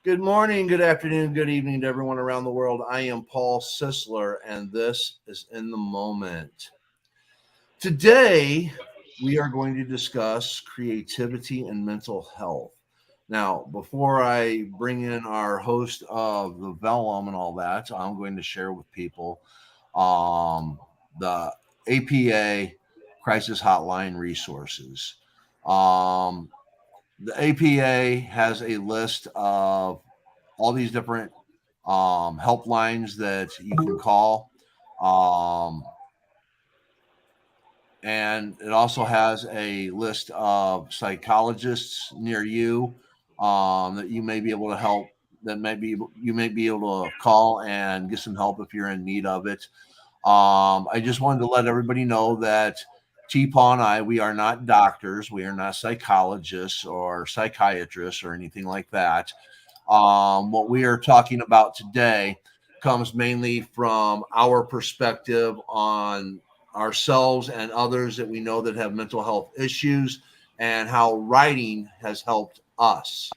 Good morning, good afternoon, good evening to everyone around the world. I am Paul Sisler, and this is In the Moment. Today, we are going to discuss creativity and mental health. Now, before I bring in our host of the Vellum and all that, I'm going to share with people the APA Crisis Hotline resources. Um, the APA has a list of all these different helplines that you can call. Um, and it also has a list of psychologists near you that you may be able to help. That maybe you may be able to call and get some help if you're in need of it. I just wanted to let everybody know that T-Paw and I, we are not doctors, we are not psychologists or psychiatrists or anything like that. What we are talking about today comes mainly from our perspective on ourselves and others that we know that have mental health issues and how writing has helped us.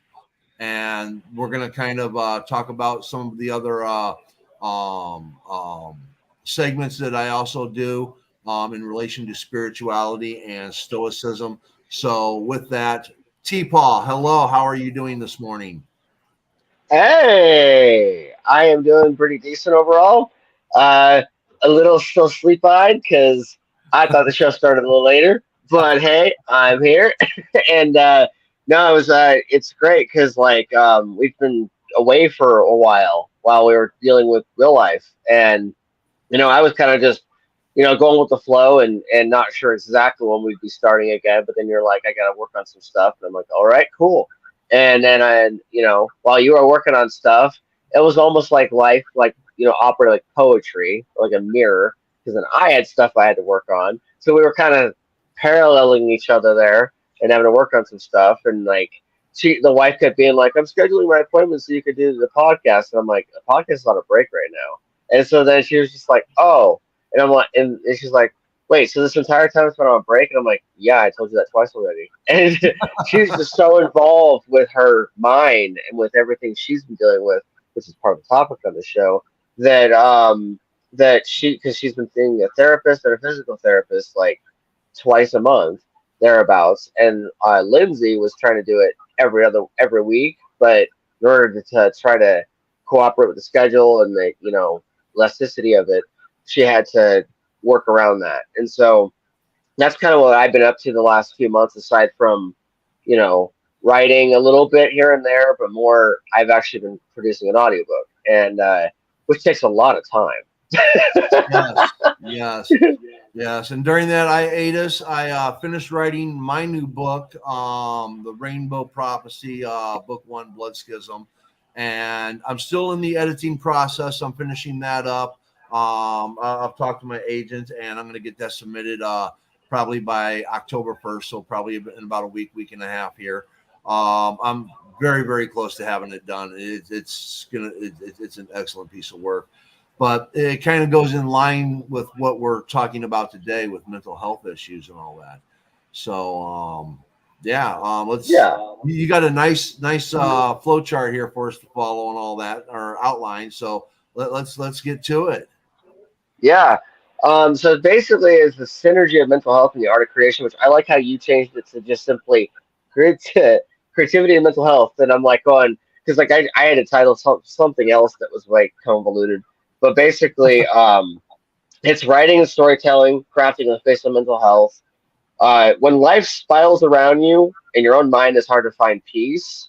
And we're going to kind of talk about some of the other um, um, segments that I also do in relation to spirituality and stoicism. So, with that, T Paul, hello, how are you doing this morning? Hey, I am doing pretty decent overall. Uh, a little still sleep-eyed because I thought the show started a little later, but hey, I'm here, and no, it's great because we've been away for a while we were dealing with real life, and I was kind of just going with the flow and not sure exactly when we'd be starting again. But then you're like, I got to work on some stuff, and I'm like, all right, cool. And then while you were working on stuff, it was almost like life, like operated like poetry, like a mirror, because then I had stuff I had to work on. So we were kind of paralleling each other there and having to work on some stuff. And the wife kept being like, I'm scheduling my appointment so you could do the podcast. And I'm like, the podcast is on a break right now. And so then she was just like, oh. And I'm like, and she's like, wait, so this entire time it's been on break? And I'm like, yeah, I told you that twice already. And she's just so involved with her mind and with everything she's been dealing with, which is part of the topic of the show, that because she's been seeing a therapist and a physical therapist like twice a month, thereabouts. And Lindsay was trying to do it every week, but in order to try to cooperate with the schedule and the elasticity of it, she had to work around that. And so that's kind of what I've been up to the last few months, aside from, you know, writing a little bit here and there, but more, I've actually been producing an audiobook, and which takes a lot of time. Yes, yes, yes. And during that hiatus, I finished writing my new book, The Rainbow Prophecy, Book One, Blood Schism. And I'm still in the editing process. I'm finishing that up. I've talked to my agent, and I'm going to get that submitted probably by October 1st. So probably in about a week, week and a half here. I'm very, very close to having it done. It's an excellent piece of work, but it kind of goes in line with what we're talking about today with mental health issues and all that. So, yeah, let's. Yeah, You got a nice flow chart here for us to follow and all that, or outline. So let's get to it. yeah. So basically, it's the synergy of mental health and the art of creation, which I like how you changed it to just simply creativity and mental health. And I'm like going, because I had to title something else that was like convoluted, but basically, it's writing and storytelling, crafting with based on mental health. When life spirals around you and your own mind is hard to find peace,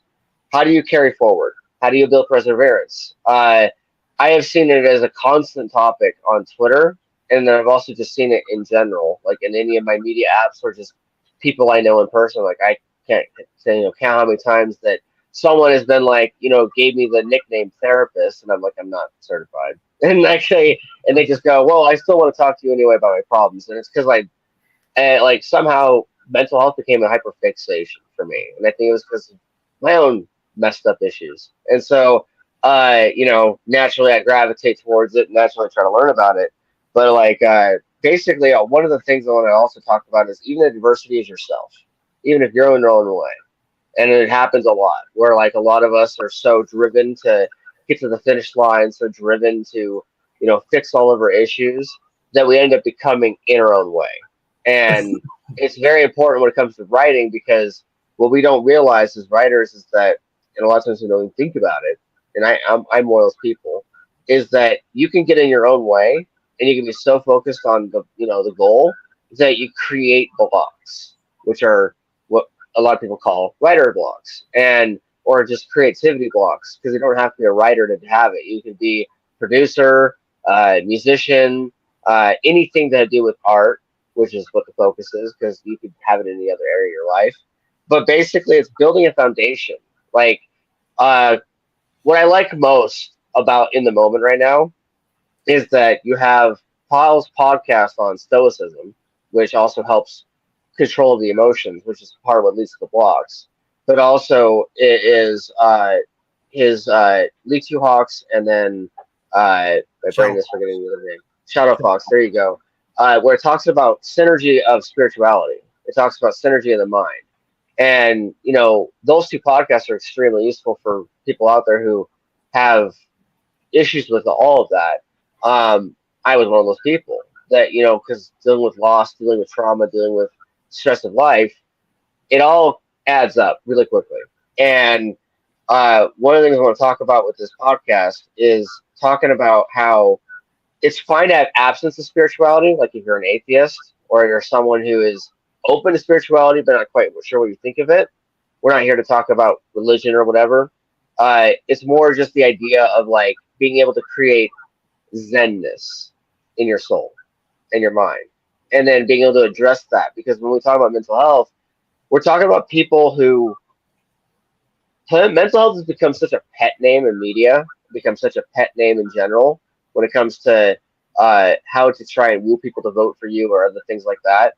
how do you carry forward? How do you build perseverance? I have seen it as a constant topic on Twitter, and then I've also just seen it in general, like in any of my media apps or just people I know in person. Like I can't say, count how many times that someone has been like, gave me the nickname therapist, and I'm like, I'm not certified. And they just go, well, I still want to talk to you anyway about my problems, and it's because like somehow mental health became a hyperfixation for me, and I think it was because of my own messed up issues. And so, naturally I gravitate towards it, and naturally try to learn about it. But basically, one of the things I want to also talk about is even the diversity is yourself, even if you're in your own way. And it happens a lot where like a lot of us are so driven to get to the finish line, so driven to, fix all of our issues that we end up becoming in our own way. And it's very important when it comes to writing because what we don't realize as writers is that, and a lot of times we don't even think about it, and I'm one of those people, is that you can get in your own way and you can be so focused on the goal that you create blocks, which are what a lot of people call writer blocks, and or just creativity blocks, because you don't have to be a writer to have it. You could be producer, musician, anything that do with art, which is what the focus is, because you could have it in any other area of your life. But basically, it's building a foundation. Like, uh, what I like most about In the Moment right now is that you have Paul's podcast on stoicism, which also helps control the emotions, which is part of what leads to the blocks. But also it is his Lee Two Hawks, and then my brain Shadow is forgetting Fox. the other name. Shadow Fox. There you go. Where it talks about synergy of spirituality. It talks about synergy of the mind. And those two podcasts are extremely useful for people out there who have issues with all of that. I was one of those people that, because dealing with loss, dealing with trauma, dealing with stress of life, it all adds up really quickly. And one of the things I want to talk about with this podcast is talking about how it's fine to have absence of spirituality, like if you're an atheist or you're someone who is open to spirituality but not quite sure what you think of it. We're not here to talk about religion or whatever. It's more just the idea of like being able to create zenness in your soul and your mind, and then being able to address that. Because when we talk about mental health, we're talking about people who mental health has become such a pet name in media, become such a pet name in general when it comes to how to try and woo people to vote for you or other things like that.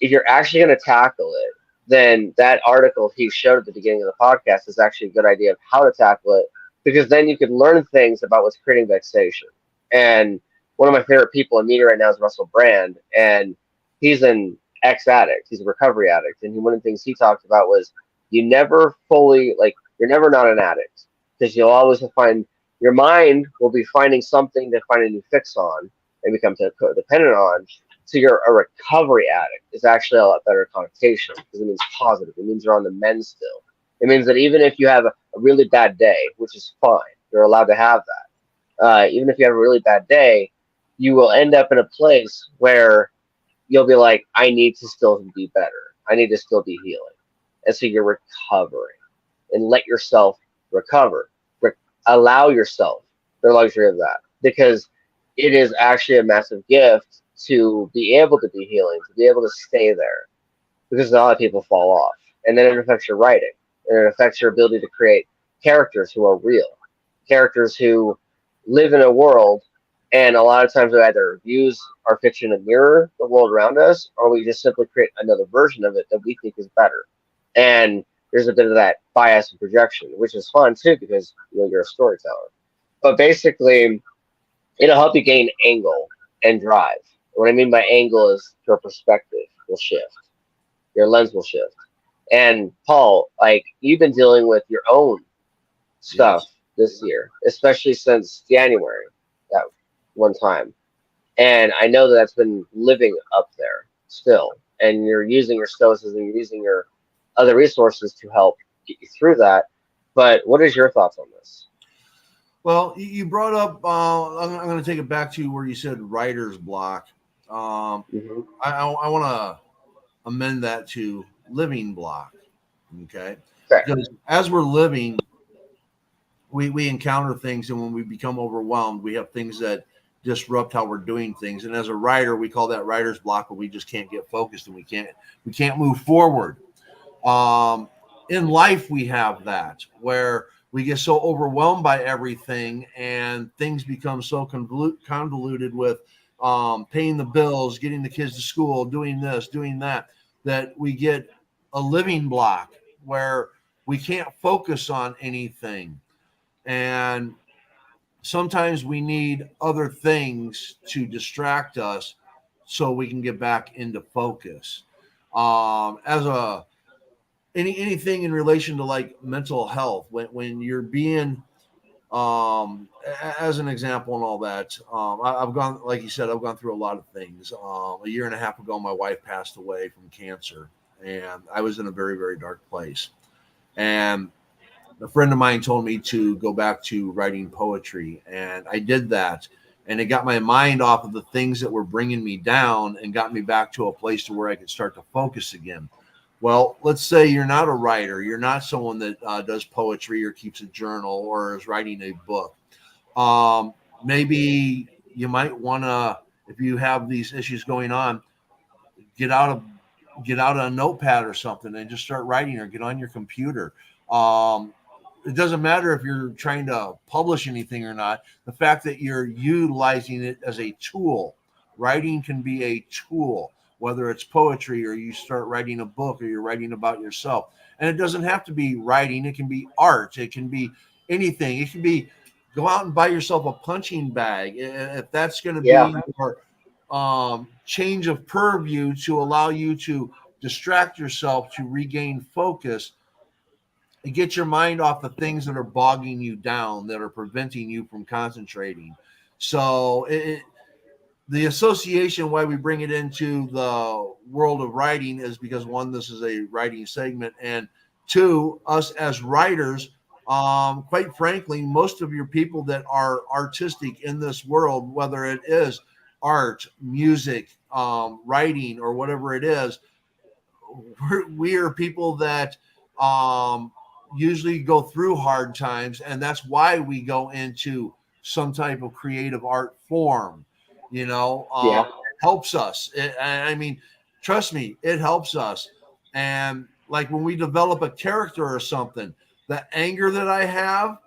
If you're actually going to tackle it, then that article he showed at the beginning of the podcast is actually a good idea of how to tackle it, because then you can learn things about what's creating vexation. And one of my favorite people in media right now is Russell Brand, and he's an ex addict, he's a recovery addict. And one of the things he talked about was you never fully, like, you're never not an addict, because you'll always find your mind will be finding something to find a new fix on and become dependent on. So you're a recovery addict is actually a lot better connotation, because it means positive. It means you're on the mend still. It means that even if you have a really bad day, which is fine, you're allowed to have that. Even if you have a really bad day, you will end up in a place where you'll be like, I need to still be better. I need to still be healing. And so you're recovering, and let yourself recover. Re- Allow yourself the luxury of that, because it is actually a massive gift to be able to be healing, to be able to stay there, because a lot of people fall off, and then it affects your writing, and it affects your ability to create characters who are real, characters who live in a world. And a lot of times we either use our fiction to mirror the world around us, or we just simply create another version of it that we think is better. And there's a bit of that bias and projection, which is fun too, because you're a storyteller. But basically, it'll help you gain angle and drive. What I mean by angle is your perspective will shift, your lens will shift. And Paul, like, you've been dealing with your own stuff Yes. this year, especially since January, that one time. And I know that that's been living up there still. And you're using your stoicism, you're using your other resources to help get you through that. But what is your thoughts on this? Well, you brought up. I'm going to take it back to where you said writer's block. Um, Hmm. I want to amend that to living block. Okay, Okay. because as we're living, we encounter things, and when we become overwhelmed, we have things that disrupt how we're doing things. And as a writer, we call that writer's block, where we just can't get focused and we can't move forward. Um, in life, we have that where we get so overwhelmed by everything, and things become so convoluted with paying the bills, getting the kids to school, doing this, doing that, that we get a living block where we can't focus on anything. And sometimes we need other things to distract us so we can get back into focus. As a anything in relation to like mental health when you're being as an example and all that. I've gone, like you said, I've gone through a lot of things. A year and a half ago, my wife passed away from cancer, and I was in a very, very dark place. And a friend of mine told me to go back to writing poetry, and I did that. And it got my mind off of the things that were bringing me down and got me back to a place to where I could start to focus again. Well, let's say you're not a writer, you're not someone that does poetry or keeps a journal or is writing a book. Maybe you might want to, if you have these issues going on, get out of get out a notepad or something and just start writing, or get on your computer. Um, it doesn't matter if you're trying to publish anything or not. The fact that you're utilizing it as a tool, writing can be a tool, whether it's poetry or you start writing a book or you're writing about yourself. And it doesn't have to be writing, it can be art, it can be anything. It can be go out and buy yourself a punching bag if that's going to Yeah. be your change of purview to allow you to distract yourself to regain focus and get your mind off the things that are bogging you down, that are preventing you from concentrating. So the association why we bring it into the world of writing is because one, this is a writing segment, and two, us as writers, quite frankly, most of your people that are artistic in this world, whether it is art, music, writing, or whatever it is, we are people that um, usually go through hard times, and that's why we go into some type of creative art form. You know, Yeah. helps us. I mean, trust me, it helps us. And like when we develop a character or something, the anger that I have,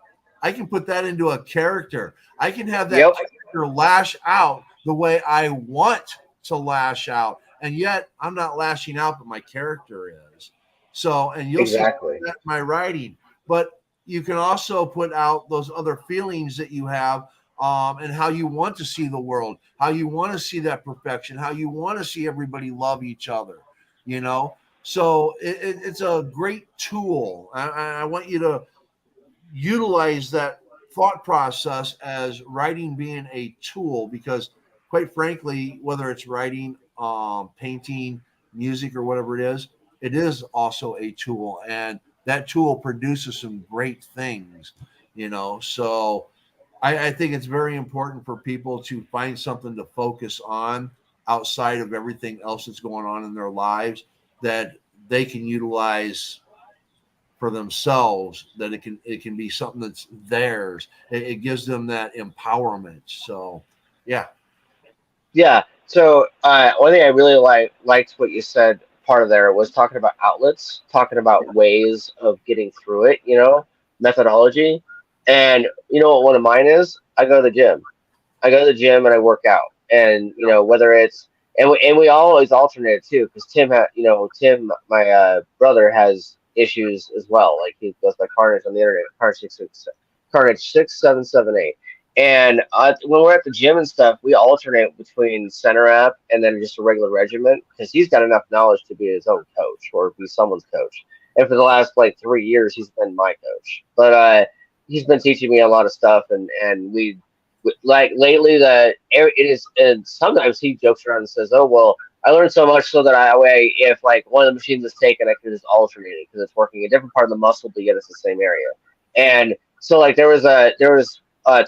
I can put that into a character. I can have that Yep. character lash out the way I want to lash out, and yet I'm not lashing out, but my character is. So, and you'll see Exactly. that in my writing. But you can also put out those other feelings that you have, and how you want to see the world, how you want to see that perfection, how you want to see everybody love each other. You know, so it's a great tool. I want you to utilize that thought process as writing being a tool, because quite frankly, whether it's writing, painting, music, or whatever it is also a tool, and that tool produces some great things. So I think it's very important for people to find something to focus on outside of everything else that's going on in their lives, that they can utilize for themselves, that it can be something that's theirs. It gives them that empowerment. So yeah. Yeah. So one thing I really liked what you said. Part of there was talking about outlets, talking about ways of getting through it. Methodology. And you know what one of mine is? I go to the gym. I go to the gym and I work out. And whether it's and we always alternate too, because Tim, my brother, has issues as well. Like he goes by Carnage on the internet, Carnage 6778. And when we're at the gym and stuff, we alternate between center app and then just a regular regiment, because he's got enough knowledge to be his own coach or be someone's coach. And for the last like 3 years, he's been my coach. But he's been teaching me a lot of stuff, and like lately that it is. And sometimes he jokes around and says, "Oh well, I learned so much so that I way if like one of the machines is taken, I can just alternate it because it's working a different part of the muscle, but yet it's the same area." And so like there was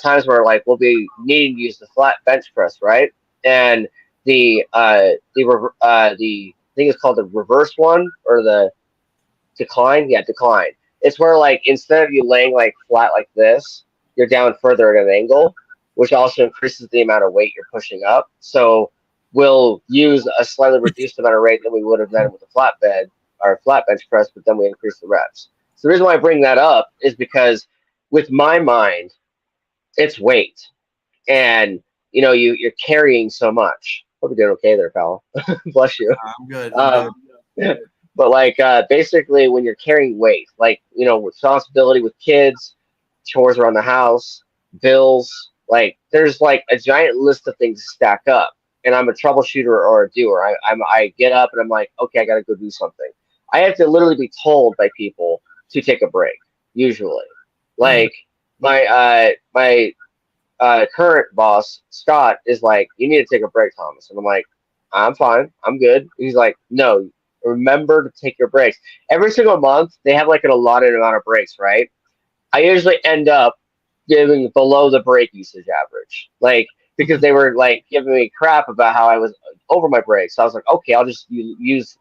times where like we'll be needing to use the flat bench press, right? And the thing is called the reverse one, or the decline. Yeah, decline. It's where like instead of you laying like flat like this, you're down further at an angle, which also increases the amount of weight you're pushing up. So we'll use a slightly reduced amount of rate than we would have done with a flat bed or flat bench press, but then we increase the reps. So the reason why I bring that up is because with my mind, it's weight, and you're carrying so much. Hope you're doing okay there, pal. Bless you. I'm good. I'm good. Um, but like basically, when you're carrying weight, like responsibility with kids, chores around the house, bills, like there's like a giant list of things stack up. And I'm a troubleshooter or a doer. I get up and I'm like, okay, I got to go do something. I have to literally be told by people to take a break. Usually, like my current boss Scott is like, "You need to take a break, Thomas," and I'm like, "I'm fine, I'm good." He's like, "No, remember to take your breaks." Every single month they have like an allotted amount of breaks, right? I usually end up giving below the break usage average, like because they were like giving me crap about how I was over my breaks. So I was like, okay, I'll just use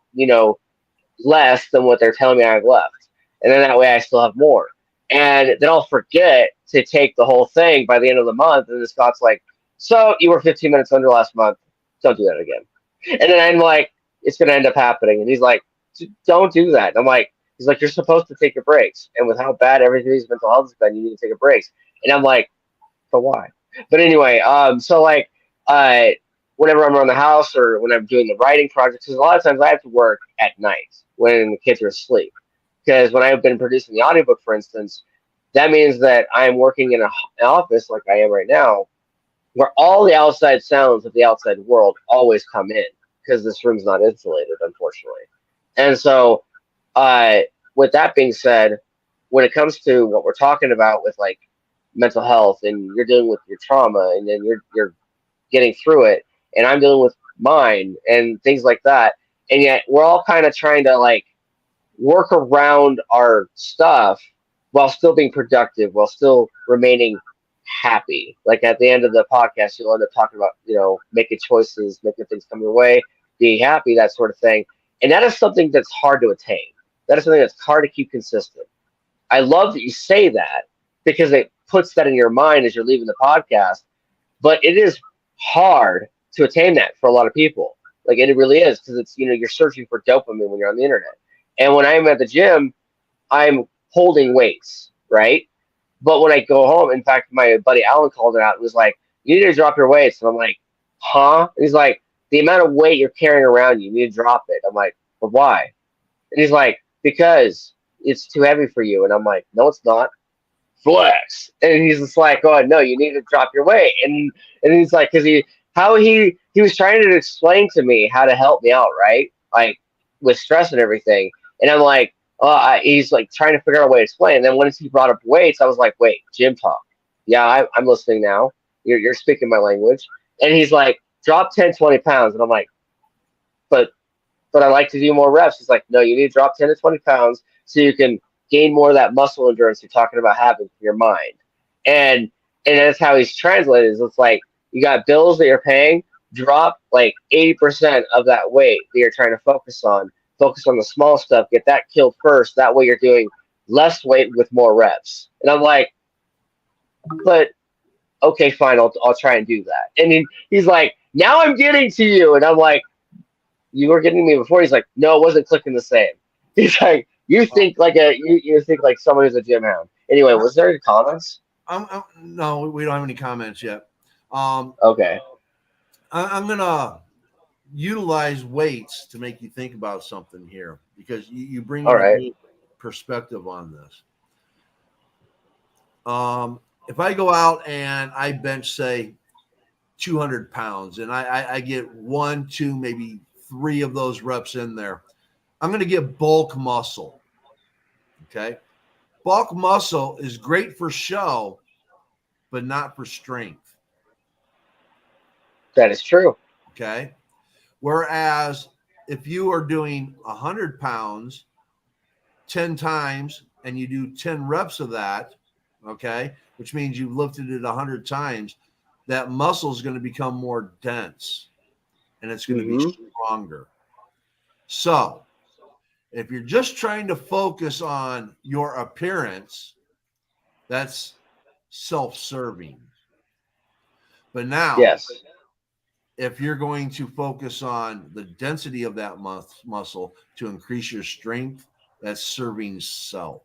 less than what they're telling me I've left, and then that way I still have more. And then I'll forget to take the whole thing by the end of the month, and then Scott's like, "So you were 15 minutes under last month. Don't do that again." And then I'm like, "It's gonna end up happening," and he's like, "Don't do that." And I'm like, "He's like, you're supposed to take your breaks, and with how bad everybody's mental health has been, you need to take a break." And I'm like, "But why?" But anyway, so like, uh, whenever I'm around the house or when I'm doing the writing projects, because a lot of times I have to work at night when the kids are asleep. Because when I've been producing the audiobook, for instance, that means that I'm working in an office like I am right now, where all the outside sounds of the outside world always come in because this room's not insulated, unfortunately. And so, uh, with that being said, when it comes to what we're talking about with like mental health and you're dealing with your trauma and then you're getting through it and I'm dealing with mine and things like that, and yet we're all kind of trying to like work around our stuff while still being productive, while still remaining happy. Like at the end of the podcast, you'll end up talking about, making choices, making things come your way, being happy, that sort of thing. And that is something that's hard to attain. That is something that's hard to keep consistent. I love that you say that because it puts that in your mind as you're leaving the podcast, but it is hard to attain that for a lot of people. Like it really is because it's you're searching for dopamine when you're on the internet. And when I'm at the gym, I'm holding weights, right? But when I go home, in fact, my buddy Alan called it out and was like, "You need to drop your weights." And I'm like, "Huh?" And he's like, "The amount of weight you're carrying around, you need to drop it." I'm like, "But why?" And he's like, "Because it's too heavy for you." And I'm like, "No, it's not. Flex." And he's just like, "Oh no, you need to drop your weight." And he's like, because he was trying to explain to me how to help me out, right? Like with stress and everything. And I'm like, oh, he's like trying to figure out a way to explain. And then once he brought up weights, I was like, wait, gym talk. Yeah, I'm listening now. You're speaking my language. And he's like, drop 10, 20 pounds. And I'm like, but I like to do more reps. He's like, no, you need to drop 10 to 20 pounds so you can gain more of that muscle endurance you're talking about having for your mind. And that's how he's translated. It's like you got bills that you're paying, drop like 80% of that weight that you're trying to focus on. Focus on the small stuff, get that killed first. That way you're doing less weight with more reps. And I'm like, but okay, fine, I'll try and do that. And he's like, now I'm getting to you. And I'm like, you were getting me before. He's like, no, it wasn't clicking the same. He's like, you Oh, think like you think like someone who's a gym hound. Anyway, was there any comments? no, we don't have any comments yet. Um, Okay, I'm gonna utilize weights to make you think about something here because you bring all in a right, good perspective on this. If I go out and I bench, say, 200 pounds, and I get one, two, maybe three of those reps in there, I'm going to get bulk muscle. Okay. Bulk muscle is great for show, but not for strength. that is true. Okay. Whereas if you are doing 100 pounds 10 times and you do 10 reps of that, okay, which means you've lifted it 100 times, that muscle is going to become more dense and it's going to be Hmm. stronger. So if you're just trying to focus on your appearance, that's self serving. But now, Yes, if you're going to focus on the density of that muscle to increase your strength, that's serving self.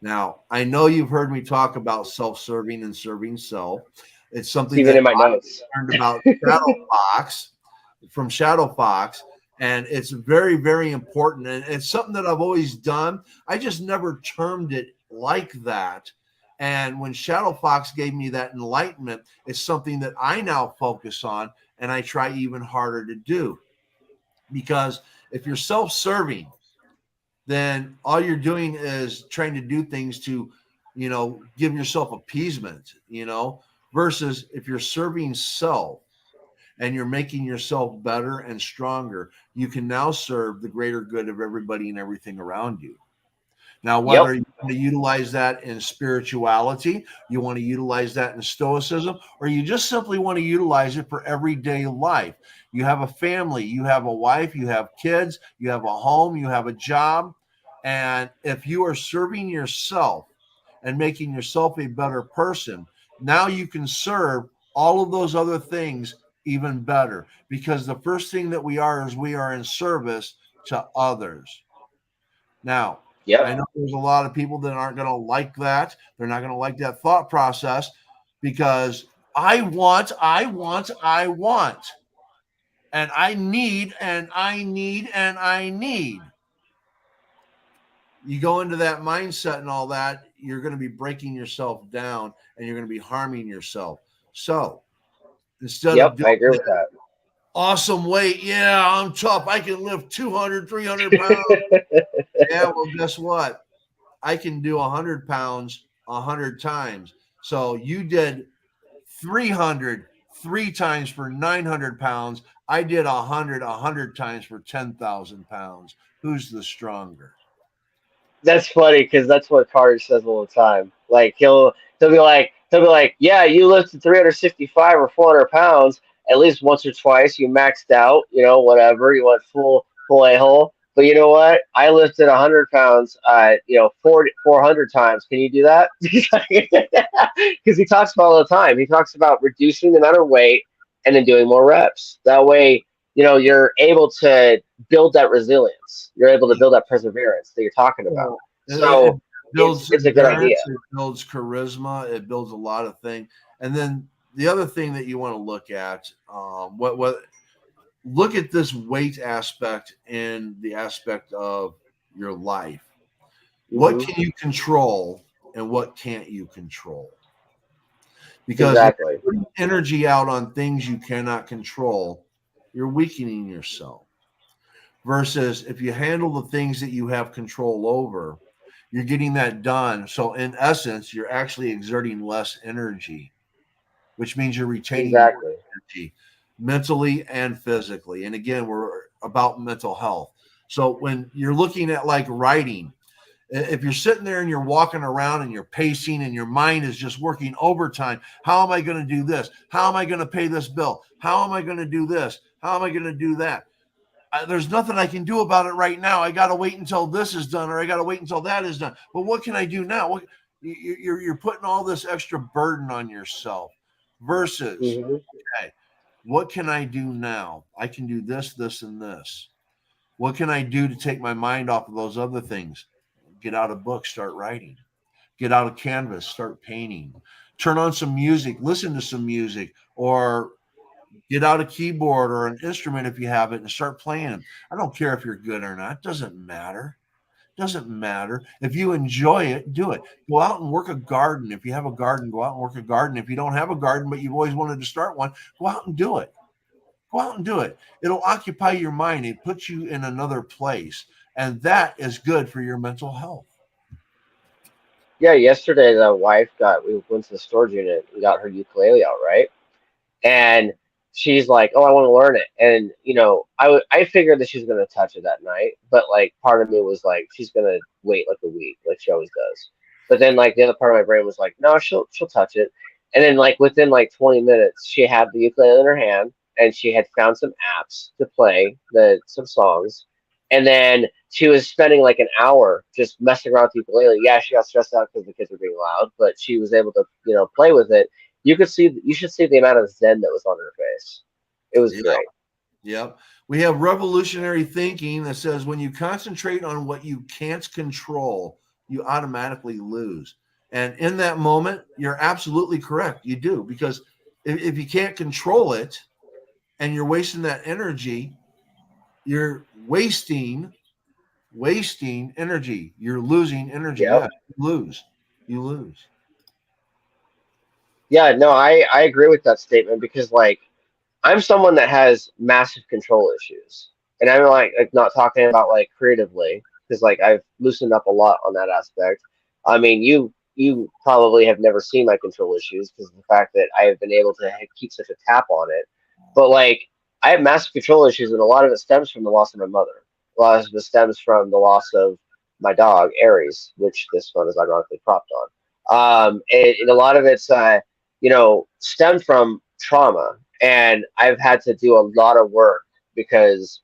Now, I know you've heard me talk about self serving and serving self. It's it's something even that in my I notes. learned about Shadowfox from Shadowfox, and it's very, very important. And it's something that I've always done. I just never termed it like that. And when Shadowfox gave me that enlightenment, it's something that I now focus on and I try even harder to do because If you're self-serving, then all you're doing is trying to do things to, give yourself appeasement, versus if you're serving self and you're making yourself better and stronger, you can now serve the greater good of everybody and everything around you. Now, Yep. whether you want to utilize that in spirituality, you want to utilize that in stoicism, or you just simply want to utilize it for everyday life. You have a family, you have a wife, you have kids, you have a home, you have a job. And if you are serving yourself and making yourself a better person, now you can serve all of those other things even better, because the first thing that we are is we are in service to others. Now, I Yep. know there's a lot of people that aren't going to like that. They're not going to like that thought process because I want, and I need, and I need, and I need. You go into that mindset and all that, you're going to be breaking yourself down and you're going to be harming yourself. So instead of Yep. doing I agree with that that. awesome weight, yeah, I'm tough. I can lift 200, 300 pounds. Yeah, well, guess what? I can do 100 pounds 100 times. So you did 300 3 times for 900 pounds. I did 100 times for 10,000 pounds. Who's the stronger? That's funny because that's what Carter says all the time. Like he'll be like, yeah, you lifted 365 or 400 pounds at least once or twice. You maxed out, whatever. You went full a hole. But you know what? I lifted 100 pounds, 400 times. Can you do that? Because he talks about all the time. He talks about reducing the amount of weight and then doing more reps. That way, you're able to build that resilience. You're able to build that perseverance that you're talking about. Well, it So it's builds it's a good idea. endurance, it builds charisma, it builds a lot of things. And then the other thing that you want to look at, what look at this weight aspect in the aspect of your life. What Hmm. can you control and what can't you control? Because if Exactly. you're putting energy out on things you cannot control, you're weakening yourself. Versus if you handle the things that you have control over, you're getting that done. So, in essence, you're actually exerting less energy, which means you're retaining more Exactly. energy mentally and physically. And again, we're about mental health. So, when you're looking at like writing, if you're sitting there and you're walking around and you're pacing and your mind is just working overtime, how am I going to do this? How am I going to pay this bill? How am I going to do this? How am I going to do that? There's nothing I can do about it right now. I got to wait until this is done, or I got to wait until that is done. But what can I do now? You're putting all this extra burden on yourself versus, Hmm. okay, what can I do now? I can do this, this, and this. What can I do to take my mind off of those other things? Get out a book, start writing. Get out a canvas, start painting. Turn on some music, listen to some music, or get out a keyboard or an instrument if you have it and start playing them. I don't care if you're good or not. It doesn't matter. It doesn't matter. If you enjoy it, do it. Go out and work a garden. If you have a garden, go out and work a garden. If you don't have a garden, but you've always wanted to start one, go out and do it. Go out and do it. It'll occupy your mind. It puts you in another place. And that is good for your mental health. Yeah. Yesterday, the wife we went to the storage unit and got her ukulele out, right? And she's like, "Oh, I want to learn it." And I figured that she's gonna touch it that night, but like part of me was like, she's gonna wait like a week, like she always does. But then like the other part of my brain was like, no, she'll touch it. And then like within like 20 minutes, she had the ukulele in her hand, and she had found some apps to play some songs. And then she was spending like an hour just messing around with the ukulele. Yeah, she got stressed out because the kids were being loud, but she was able to, play with it. You should see the amount of zen that was on her face. It was Yep. great. Yep. We have revolutionary thinking that says when you concentrate on what you can't control, you automatically lose. And in that moment, you're absolutely correct. You do, because if you can't control it and you're wasting that energy, you're wasting energy. You're losing energy. Yep. Yeah, you lose. You lose. Yeah, no, I agree with that statement because like I'm someone that has massive control issues. and I'm like not talking about like creatively because like I've loosened up a lot on that aspect. I mean, you probably have never seen my control issues because of the fact that I have been able to keep such a tap on it. But like I have massive control issues, and a lot of it stems from the loss of my mother. A lot of it stems from the loss of my dog Aries, which this one is ironically propped on. And a lot of it's stemmed from trauma, and I've had to do a lot of work because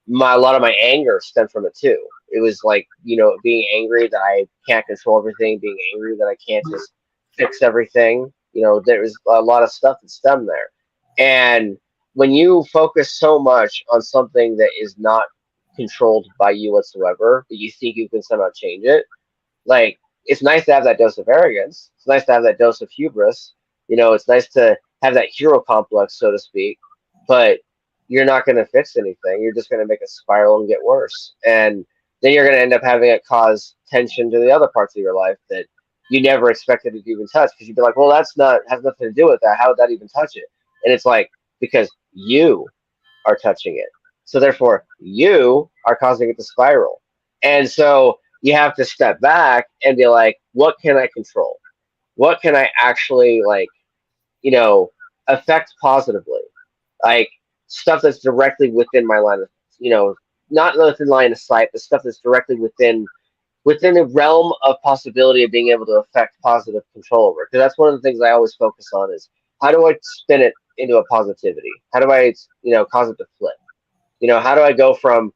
my a lot of my anger stemmed from it too. It was like, being angry that I can't control everything, being angry that I can't just fix everything. There was a lot of stuff that stemmed there. And when you focus so much on something that is not controlled by you whatsoever, that you think you can somehow change it, like it's nice to have that dose of arrogance. It's nice to have that dose of hubris. It's nice to have that hero complex, so to speak. But you're not going to fix anything. You're just going to make it spiral and get worse. And then you're going to end up having it cause tension to the other parts of your life that you never expected to even touch. Because you'd be like, well, that's not has nothing to do with that. How would that even touch it? And it's like because you are touching it. So therefore, you are causing it to spiral. And so you have to step back and be like, what can I control? What can I actually you know, affect positively? Like stuff that's directly within my line of, not within line of sight, but stuff that's directly within the realm of possibility of being able to affect positive control over. Because that's one of the things I always focus on is how do I spin it into a positivity? How do I, cause it to flip? How do I go from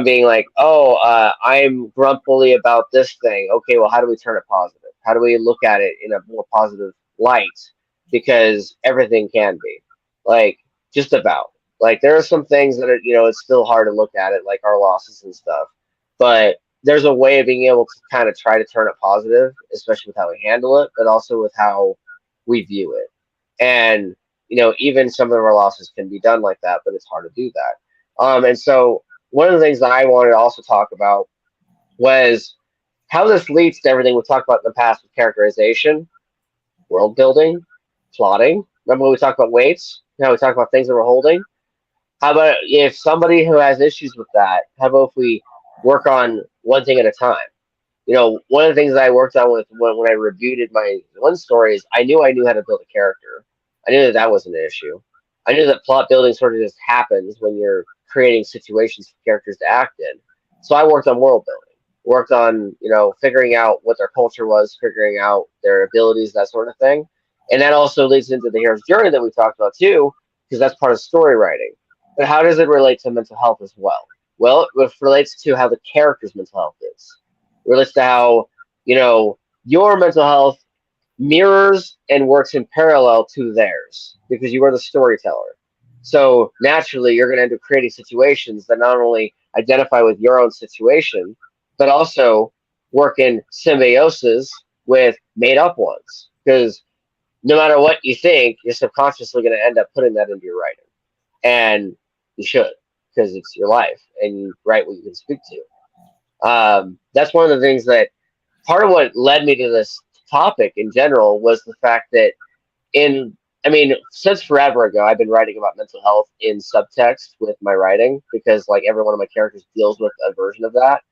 being like, oh, I'm grumpily about this thing. Okay, well, how do we turn it positive? How do we look at it in a more positive light? Because everything can be like just about like there are some things that are it's still hard to look at it like our losses and stuff, but there's a way of being able to kind of try to turn it positive, especially with how we handle it, but also with how we view it. And even some of our losses can be done like that, but it's hard to do that. And so one of the things that I wanted to also talk about was how this leads to everything we talked about in the past with characterization, world building, plotting. Remember when we talked about weights? How we talked about things that we're holding? How about if somebody who has issues with that, how about if we work on one thing at a time? One of the things that I worked on with when I reviewed my one story is I knew how to build a character. I knew that that wasn't an issue. I knew that plot building sort of just happens when you're creating situations for characters to act in. So I worked on world building, worked on figuring out what their culture was, figuring out their abilities, that sort of thing. And that also leads into the hero's journey that we talked about too, because that's part of story writing. But how does it relate to mental health as well? Well, it relates to how the character's mental health is. It relates to how, your mental health mirrors and works in parallel to theirs because you are the storyteller. So naturally, you're going to end up creating situations that not only identify with your own situation, but also work in symbiosis with made up ones. Because no matter what you think, you're subconsciously going to end up putting that into your writing. And you should, because it's your life and you write what you can speak to. That's one of the things that part of what led me to this topic in general was the fact that I mean, since forever ago, I've been writing about mental health in subtext with my writing because like every one of my characters deals with a version of that.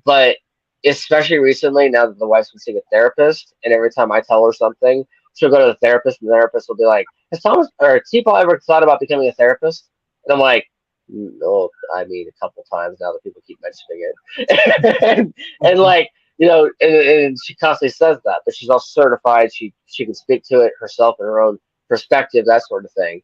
But especially recently, now that the wife's been seeing a therapist, and every time I tell her something, she'll go to the therapist, and the therapist will be like, "Has Thomas or T-Paul ever thought about becoming a therapist?" And I'm like, "No, I mean a couple times now that people keep mentioning it," and like and she constantly says that, but she's also certified. She can speak to it herself in her own perspective, that sort of thing,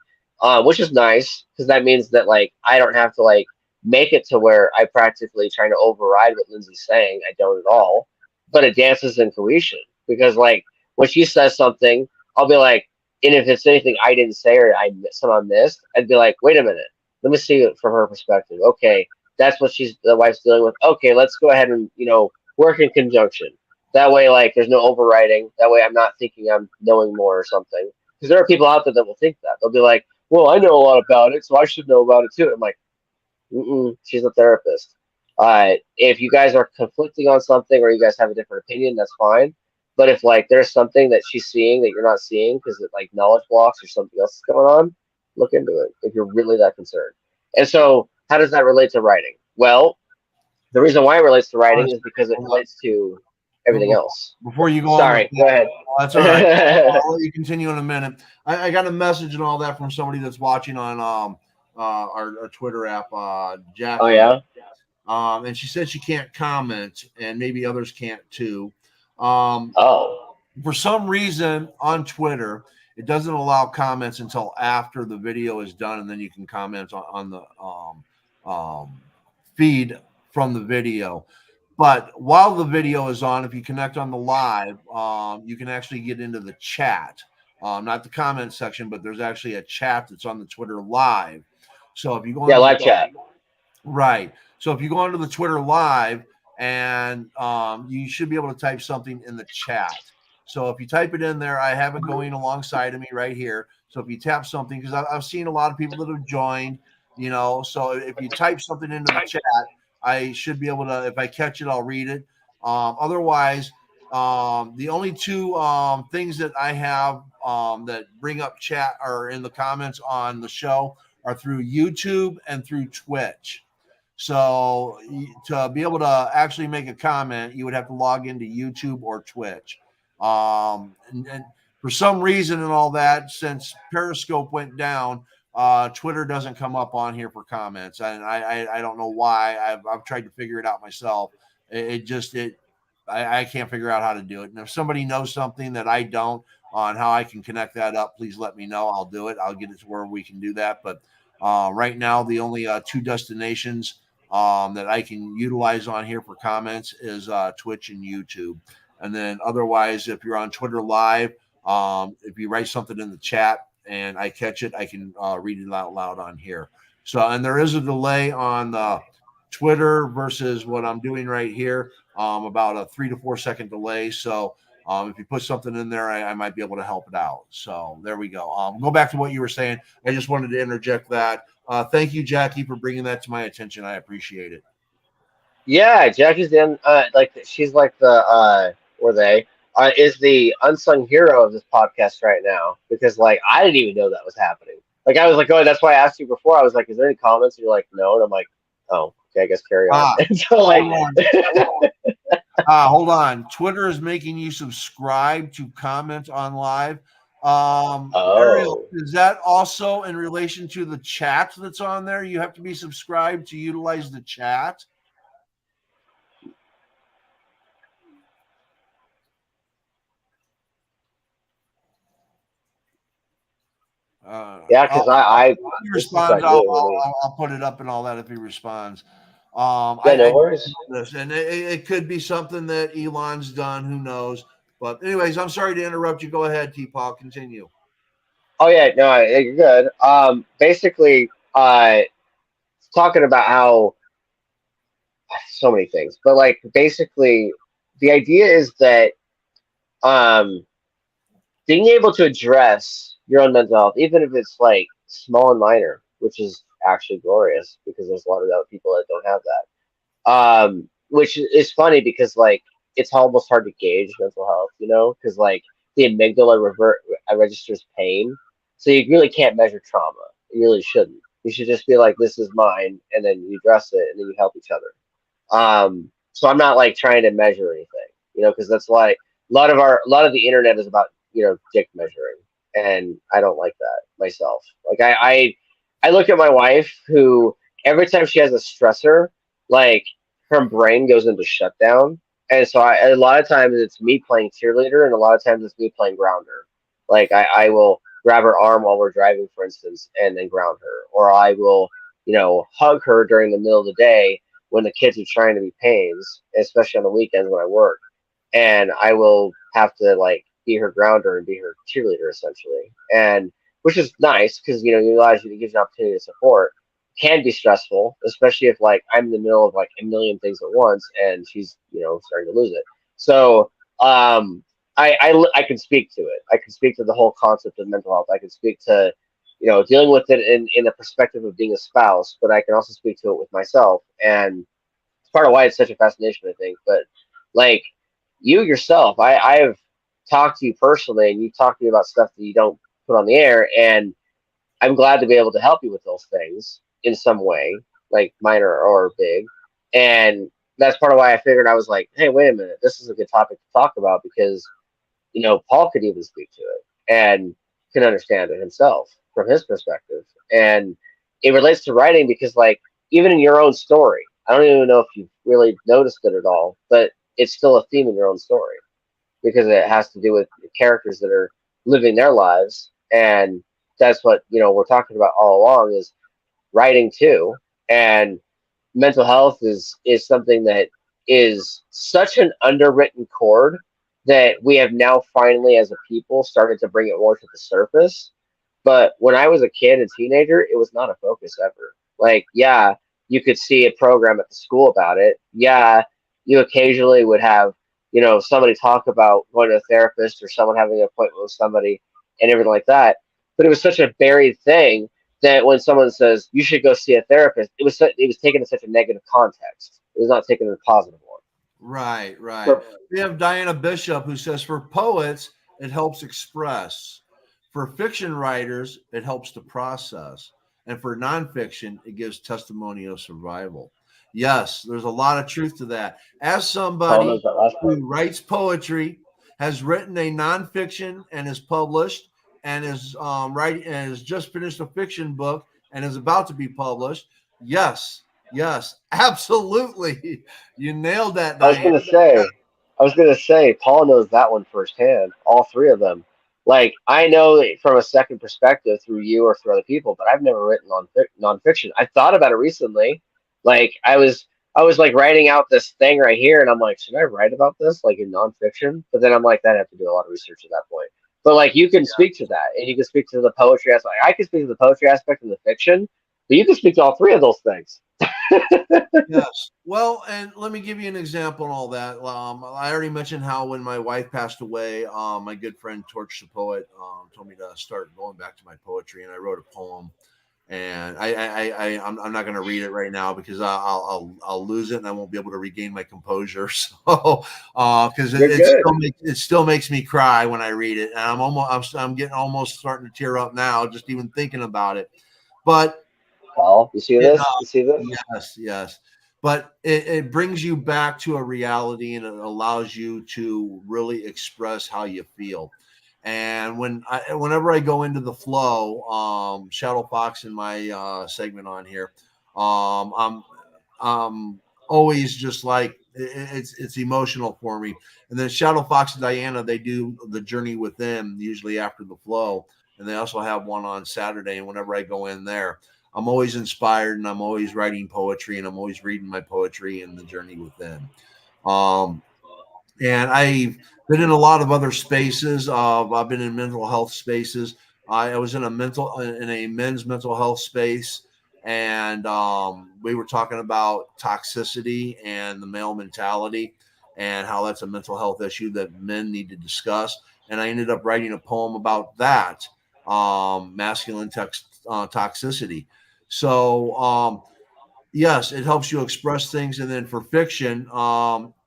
which is nice because that means that like I don't have to like make it to where I practically trying to override what Lindsay's saying. I don't at all, but it dances in cohesion because like when she says something, I'll be like, and if it's anything I didn't say or I somehow missed, I'd be like, wait a minute, let me see it from her perspective. Okay, that's what the wife's dealing with. Okay, let's go ahead and work in conjunction. That way, like, there's no overriding. That way, I'm not thinking I'm knowing more or something. Because there are people out there that will think that they'll be like, well, I know a lot about it, so I should know about it too. I'm like, she's a therapist. If you guys are conflicting on something or you guys have a different opinion, that's fine. But if like there's something that she's seeing that you're not seeing because it like knowledge blocks or something else is going on, look into it if you're really that concerned. And so how does that relate to writing? Well, the reason why it relates to On a writing is second, because it hold on. relates to everything else. Before you go on with Sorry, go that, ahead. that's all right. I'll let you continue in a minute. I got a message and all that from somebody that's watching on our Twitter app, Oh Jackie, yeah. and she said she can't comment, and maybe others can't too. Um, Oh for some reason on Twitter, it doesn't allow comments until after the video is done, and then you can comment on the feed from the video. But while the video is on, if you connect on the live, you can actually get into the chat, not the comment section, but there's actually a chat that's on the Twitter live. So if you go yeah, into the live chat. Right. So if you go onto the Twitter live and you should be able to type something in the chat. So if you type it in there, I have it going alongside of me right here. So if you tap something, because I've seen a lot of people that have joined, so if you type something into the chat, I should be able to, if I catch it, I'll read it. Otherwise, the only two things that I have that bring up chat or in the comments on the show are through YouTube and through Twitch. So to be able to actually make a comment, you would have to log into YouTube or Twitch. And for some reason and all that, since Periscope went down, Twitter doesn't come up on here for comments, and I don't know why. I've tried to figure it out myself. It just it I can't figure out how to do it. And if somebody knows something that I don't on how I can connect that up, please let me know. I'll do it. I'll get it to where we can do that. But right now, the only two destinations that I can utilize on here for comments is Twitch and YouTube. And then otherwise, if you're on Twitter Live, if you write something in the chat and I catch it, I can read it out loud on here. So, and there is a delay on Twitter versus what I'm doing right here, about a 3 to 4 second delay. So, if you put something in there, I might be able to help it out. So there we go. Go back to what you were saying. I just wanted to interject that. Thank you, Jackie, for bringing that to my attention. I appreciate it. Yeah, Jackie's the like she's like the or they is the unsung hero of this podcast right now because like I didn't even know that was happening. Like I was like, oh, that's why I asked you before. I was like, is there any comments? And you're like, no, and I'm like, oh, okay, I guess carry on. Ah, And so like, hold on. Hold on. Twitter is making you subscribe to comment on live. Ariel, oh, is that also in relation to the chat that's on there? You have to be subscribed to utilize the chat. yeah, I'll, because I if he this is responds, like new to me. I'll put it up and all that if he responds. Yeah, I no worries. this, and it could be something that Elon's done. Who knows? But anyways, I'm sorry to interrupt you. Go ahead, T-Paul. Continue. Oh yeah, no, you're good. Basically, talking about how so many things, but like basically, the idea is that um, being able to address your own mental health, even if it's like small and minor, which is actually glorious because there's a lot of other people that don't have that. Which is funny because like it's almost hard to gauge mental health, because like the amygdala registers pain, so you really can't measure trauma. You really shouldn't. You should just be like, this is mine, and then you address it, and then you help each other. So I'm not like trying to measure anything, because that's like a lot of the internet is about dick measuring, and I don't like that myself. Like I look at my wife who every time she has a stressor, like her brain goes into shutdown, and so a lot of times it's me playing cheerleader, and a lot of times it's me playing grounder. Like I will grab her arm while we're driving, for instance, and then ground her, or I will hug her during the middle of the day when the kids are trying to be pains, especially on the weekends when I work. And I will have to like be her grounder and be her cheerleader essentially. And which is nice because it allows you to give you an opportunity to support. Can be stressful, especially if like I'm in the middle of like a million things at once and she's starting to lose it. So I can speak to it. I can speak to the whole concept of mental health. I can speak to dealing with it in the perspective of being a spouse, but I can also speak to it with myself. And it's part of why it's such a fascination, I think. But like you yourself, I've talked to you personally, and you talked to me about stuff that you don't put on the air, and I'm glad to be able to help you with those things in some way. like minor or big, and that's part of why I figured I was like, hey, wait a minute, this is a good topic to talk about because Paul could even speak to it and can understand it himself from his perspective. And it relates to writing because, like, even in your own story, I don't even know if you've really noticed it at all, but it's still a theme in your own story because it has to do with the characters that are living their lives. And that's what, we're talking about all along is writing too. And mental health is something that is such an underwritten chord that we have now finally as a people started to bring it more to the surface. But when I was a kid and teenager, it was not a focus ever. Like, yeah, you could see a program at the school about it. Yeah, you occasionally would have, somebody talk about going to a therapist or someone having an appointment with somebody and everything like that. But it was such a buried thing that when someone says you should go see a therapist, it was taken in such a negative context. It was not taken in a positive one. Right, right. For We have Diana Bishop who says for poets, it helps express. For fiction writers, it helps to process. And for nonfiction, it gives testimony of survival. Yes, there's a lot of truth to that. As Paul somebody knows that last part. who writes poetry, has written a nonfiction and is published, and is writing and has just finished a fiction book and is about to be published. Yes, yes, absolutely. You nailed that, I was Diane. gonna say, I was gonna say, Paul knows that one firsthand. All three of them. Like I know it from a second perspective through you or through other people, but I've never written nonfiction. I thought about it recently. Like I was like writing out this thing right here, and I'm like, should I write about this like in nonfiction? But then I'm like, I'd have to do a lot of research at that point. But like you can speak to that, and you can speak to the poetry aspect. I can speak to the poetry aspect and the fiction, but you can speak to all three of those things. Yes. Well, and let me give you an example and all that. I already mentioned how when my wife passed away, my good friend Torch the Poet told me to start going back to my poetry, and I wrote a poem. And I'm not going to read it right now because I'll lose it and I won't be able to regain my composure. So, because You're good, it still makes me cry when I read it, and I'm getting almost starting to tear up now just even thinking about it. But Paul. You see it, this? You see this? yes, yes. But it brings you back to a reality and it allows you to really express how you feel. And whenever I go into the flow, Shadow Fox in my segment on here, I'm always just like it's emotional for me. And then Shadow Fox and Diana, they do the journey within usually after the flow, and they also have one on Saturday. And whenever I go in there, I'm always inspired and I'm always writing poetry and I'm always reading my poetry and the journey within. Um, and I've been in a lot of other spaces. I've been in mental health spaces. I was in a men's mental health space, and we were talking about toxicity and the male mentality and how that's a mental health issue that men need to discuss. And I ended up writing a poem about that masculine toxicity. So yes, it helps you express things, and then for fiction,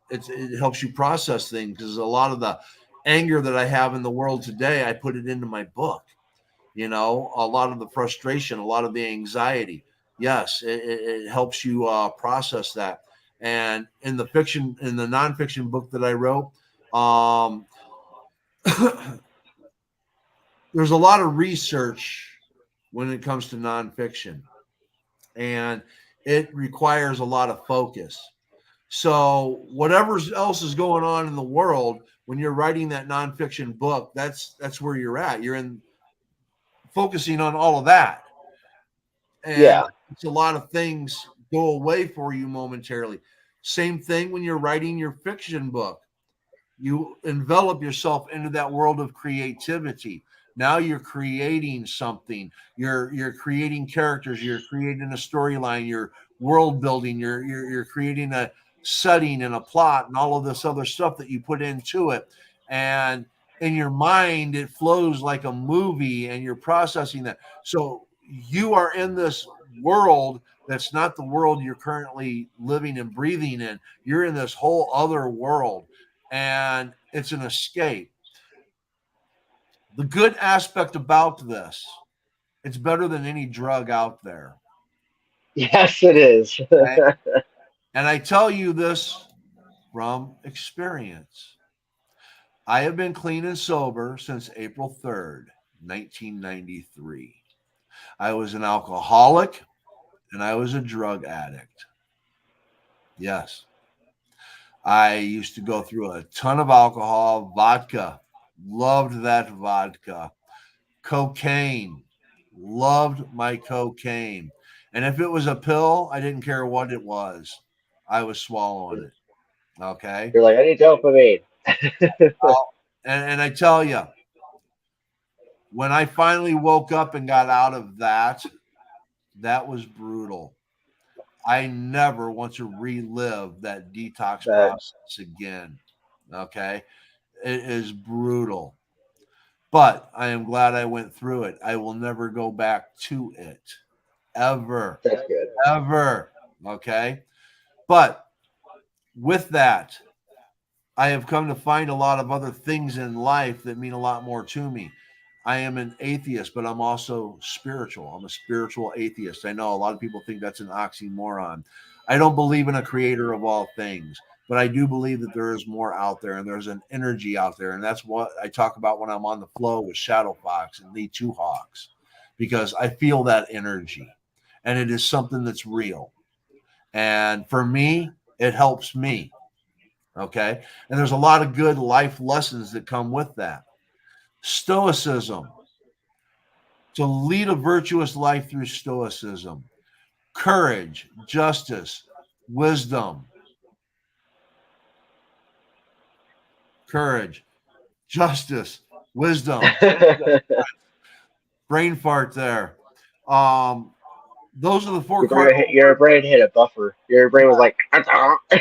it helps you process things because a lot of the anger that I have in the world today, I put it into my book. A lot of the frustration, a lot of the anxiety. Yes, it helps you process that. And in the nonfiction book that I wrote, um, there's a lot of research when it comes to nonfiction, and it requires a lot of focus. So whatever else is going on in the world, when you're writing that nonfiction book, that's where you're at. You're in focusing on all of that, and Yeah, it's a lot of things go away for you momentarily. Same thing when you're writing your fiction book. You envelop yourself into that world of creativity. Now you're creating something. You're creating characters. You're creating a storyline. You're world building. You're creating a setting and a plot and all of this other stuff that you put into it. And in your mind, it flows like a movie, and you're processing that. So you are in this world that's not the world you're currently living and breathing in. You're in this whole other world, and it's an escape. The good aspect about this, it's better than any drug out there. Yes, it is. Okay? And I tell you this from experience. I have been clean and sober since April 3rd, 1993. I was an alcoholic and I was a drug addict. Yes. I used to go through a ton of alcohol, vodka, loved that vodka, cocaine, loved my cocaine. And if it was a pill, I didn't care what it was. I was swallowing it. Okay. You're like, I need dopamine. And I tell you, when I finally woke up and got out of that, that was brutal. I never want to relive that detox That process again. Okay. It is brutal. But I am glad I went through it. I will never go back to it. Ever. that's good. Ever. Okay. But with that, I have come to find a lot of other things in life that mean a lot more to me. I am an atheist, but I'm also spiritual. I'm a spiritual atheist. I know a lot of people think that's an oxymoron. I don't believe in a creator of all things, but I do believe that there is more out there and there's an energy out there. And that's what I talk about when I'm on the flow with Shadow Fox and Lee Two Hawks, because I feel that energy and it is something that's real. And for me, it helps me. Okay. And there's a lot of good life lessons that come with that. Stoicism, to lead a virtuous life through stoicism, courage, justice, wisdom, courage, justice, wisdom, brain fart there. Um, those are the four cardinal Your brain hit a buffer. Your brain was like,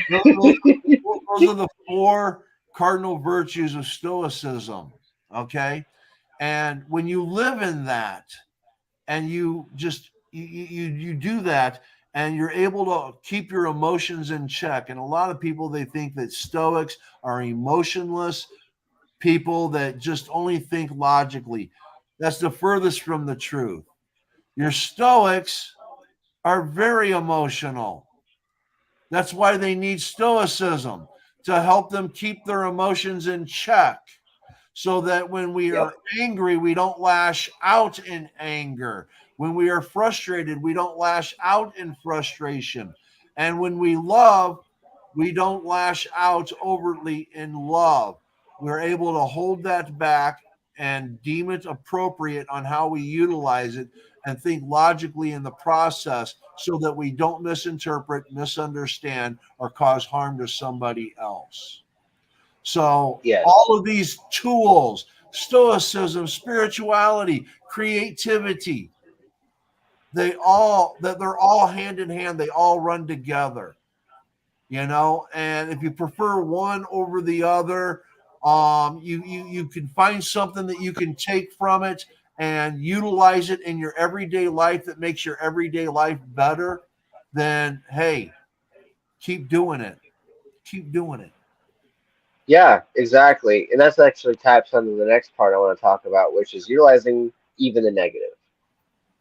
those, those are the four cardinal virtues of stoicism. Okay. And when you live in that, and you just you do that and you're able to keep your emotions in check. And a lot of people, they think that stoics are emotionless people that just only think logically. That's the furthest from the truth. Your stoics are very emotional. That's why they need stoicism, to help them keep their emotions in check, so that when we yep, are angry, we don't lash out in anger. When we are frustrated, we don't lash out in frustration. And when we love, we don't lash out overtly in love. We're able to hold that back and deem it appropriate on how we utilize it and think logically in the process, so that we don't misinterpret, misunderstand, or cause harm to somebody else. So yes, all of these tools, stoicism, spirituality, creativity, they're all hand in hand. They all run together, you know. And if you prefer one over the other, you can find something that you can take from it and utilize it in your everyday life that makes your everyday life better. Then hey, keep doing it. Keep doing it. yeah, exactly. And that's actually taps onto the next part I want to talk about, which is utilizing even the negative.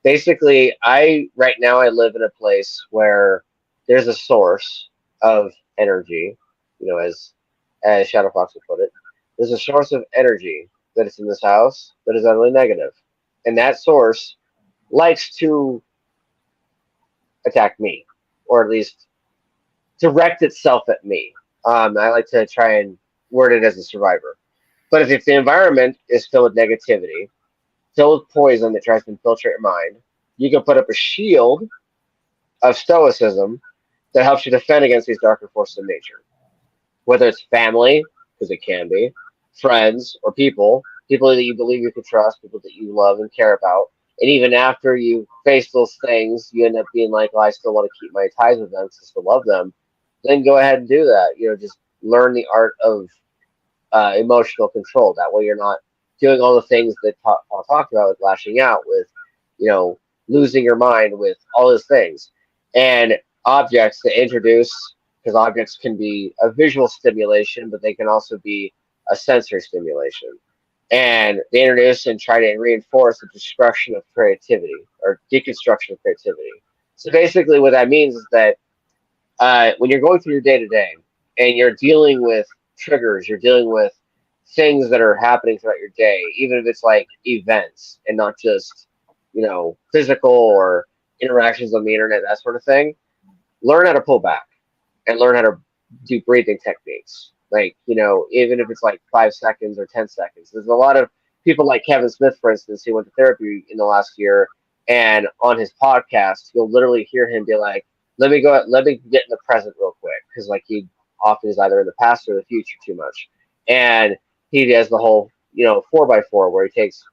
Basically, I right now I live in a place where there's a source of energy, as Shadow Fox would put it. There's a source of energy that is in this house that is utterly negative, and that source likes to attack me, or at least direct itself at me. I like to try and word it as a survivor. But if the environment is filled with negativity, filled with poison that tries to infiltrate your mind, you can put up a shield of stoicism that helps you defend against these darker forces of nature. Whether it's family, because it can be, friends, or people that you believe you can trust, people that you love and care about. And even after you face those things, you end up being like, well, I still want to keep my ties with them because I still love them. Then go ahead and do that. Just learn the art of emotional control. That way you're not doing all the things that Paul talked about, with lashing out, with, you know, losing your mind, with all those things. And objects to introduce, because objects can be a visual stimulation, but they can also be a sensory stimulation. And they introduce and try to reinforce the destruction of creativity or deconstruction of creativity. So basically, what that means is that when you're going through your day to day and you're dealing with triggers, you're dealing with things that are happening throughout your day, even if it's like events and not just, physical or interactions on the internet, that sort of thing. Learn how to pull back and learn how to do breathing techniques. Like, even if it's like 5 seconds or 10 seconds. There's a lot of people like Kevin Smith, for instance, who went to therapy in the last year. And on his podcast, you'll literally hear him be like, let me get in the present real quick. Cause like he often is either in the past or the future too much. And he does the whole, 4x4 where he takes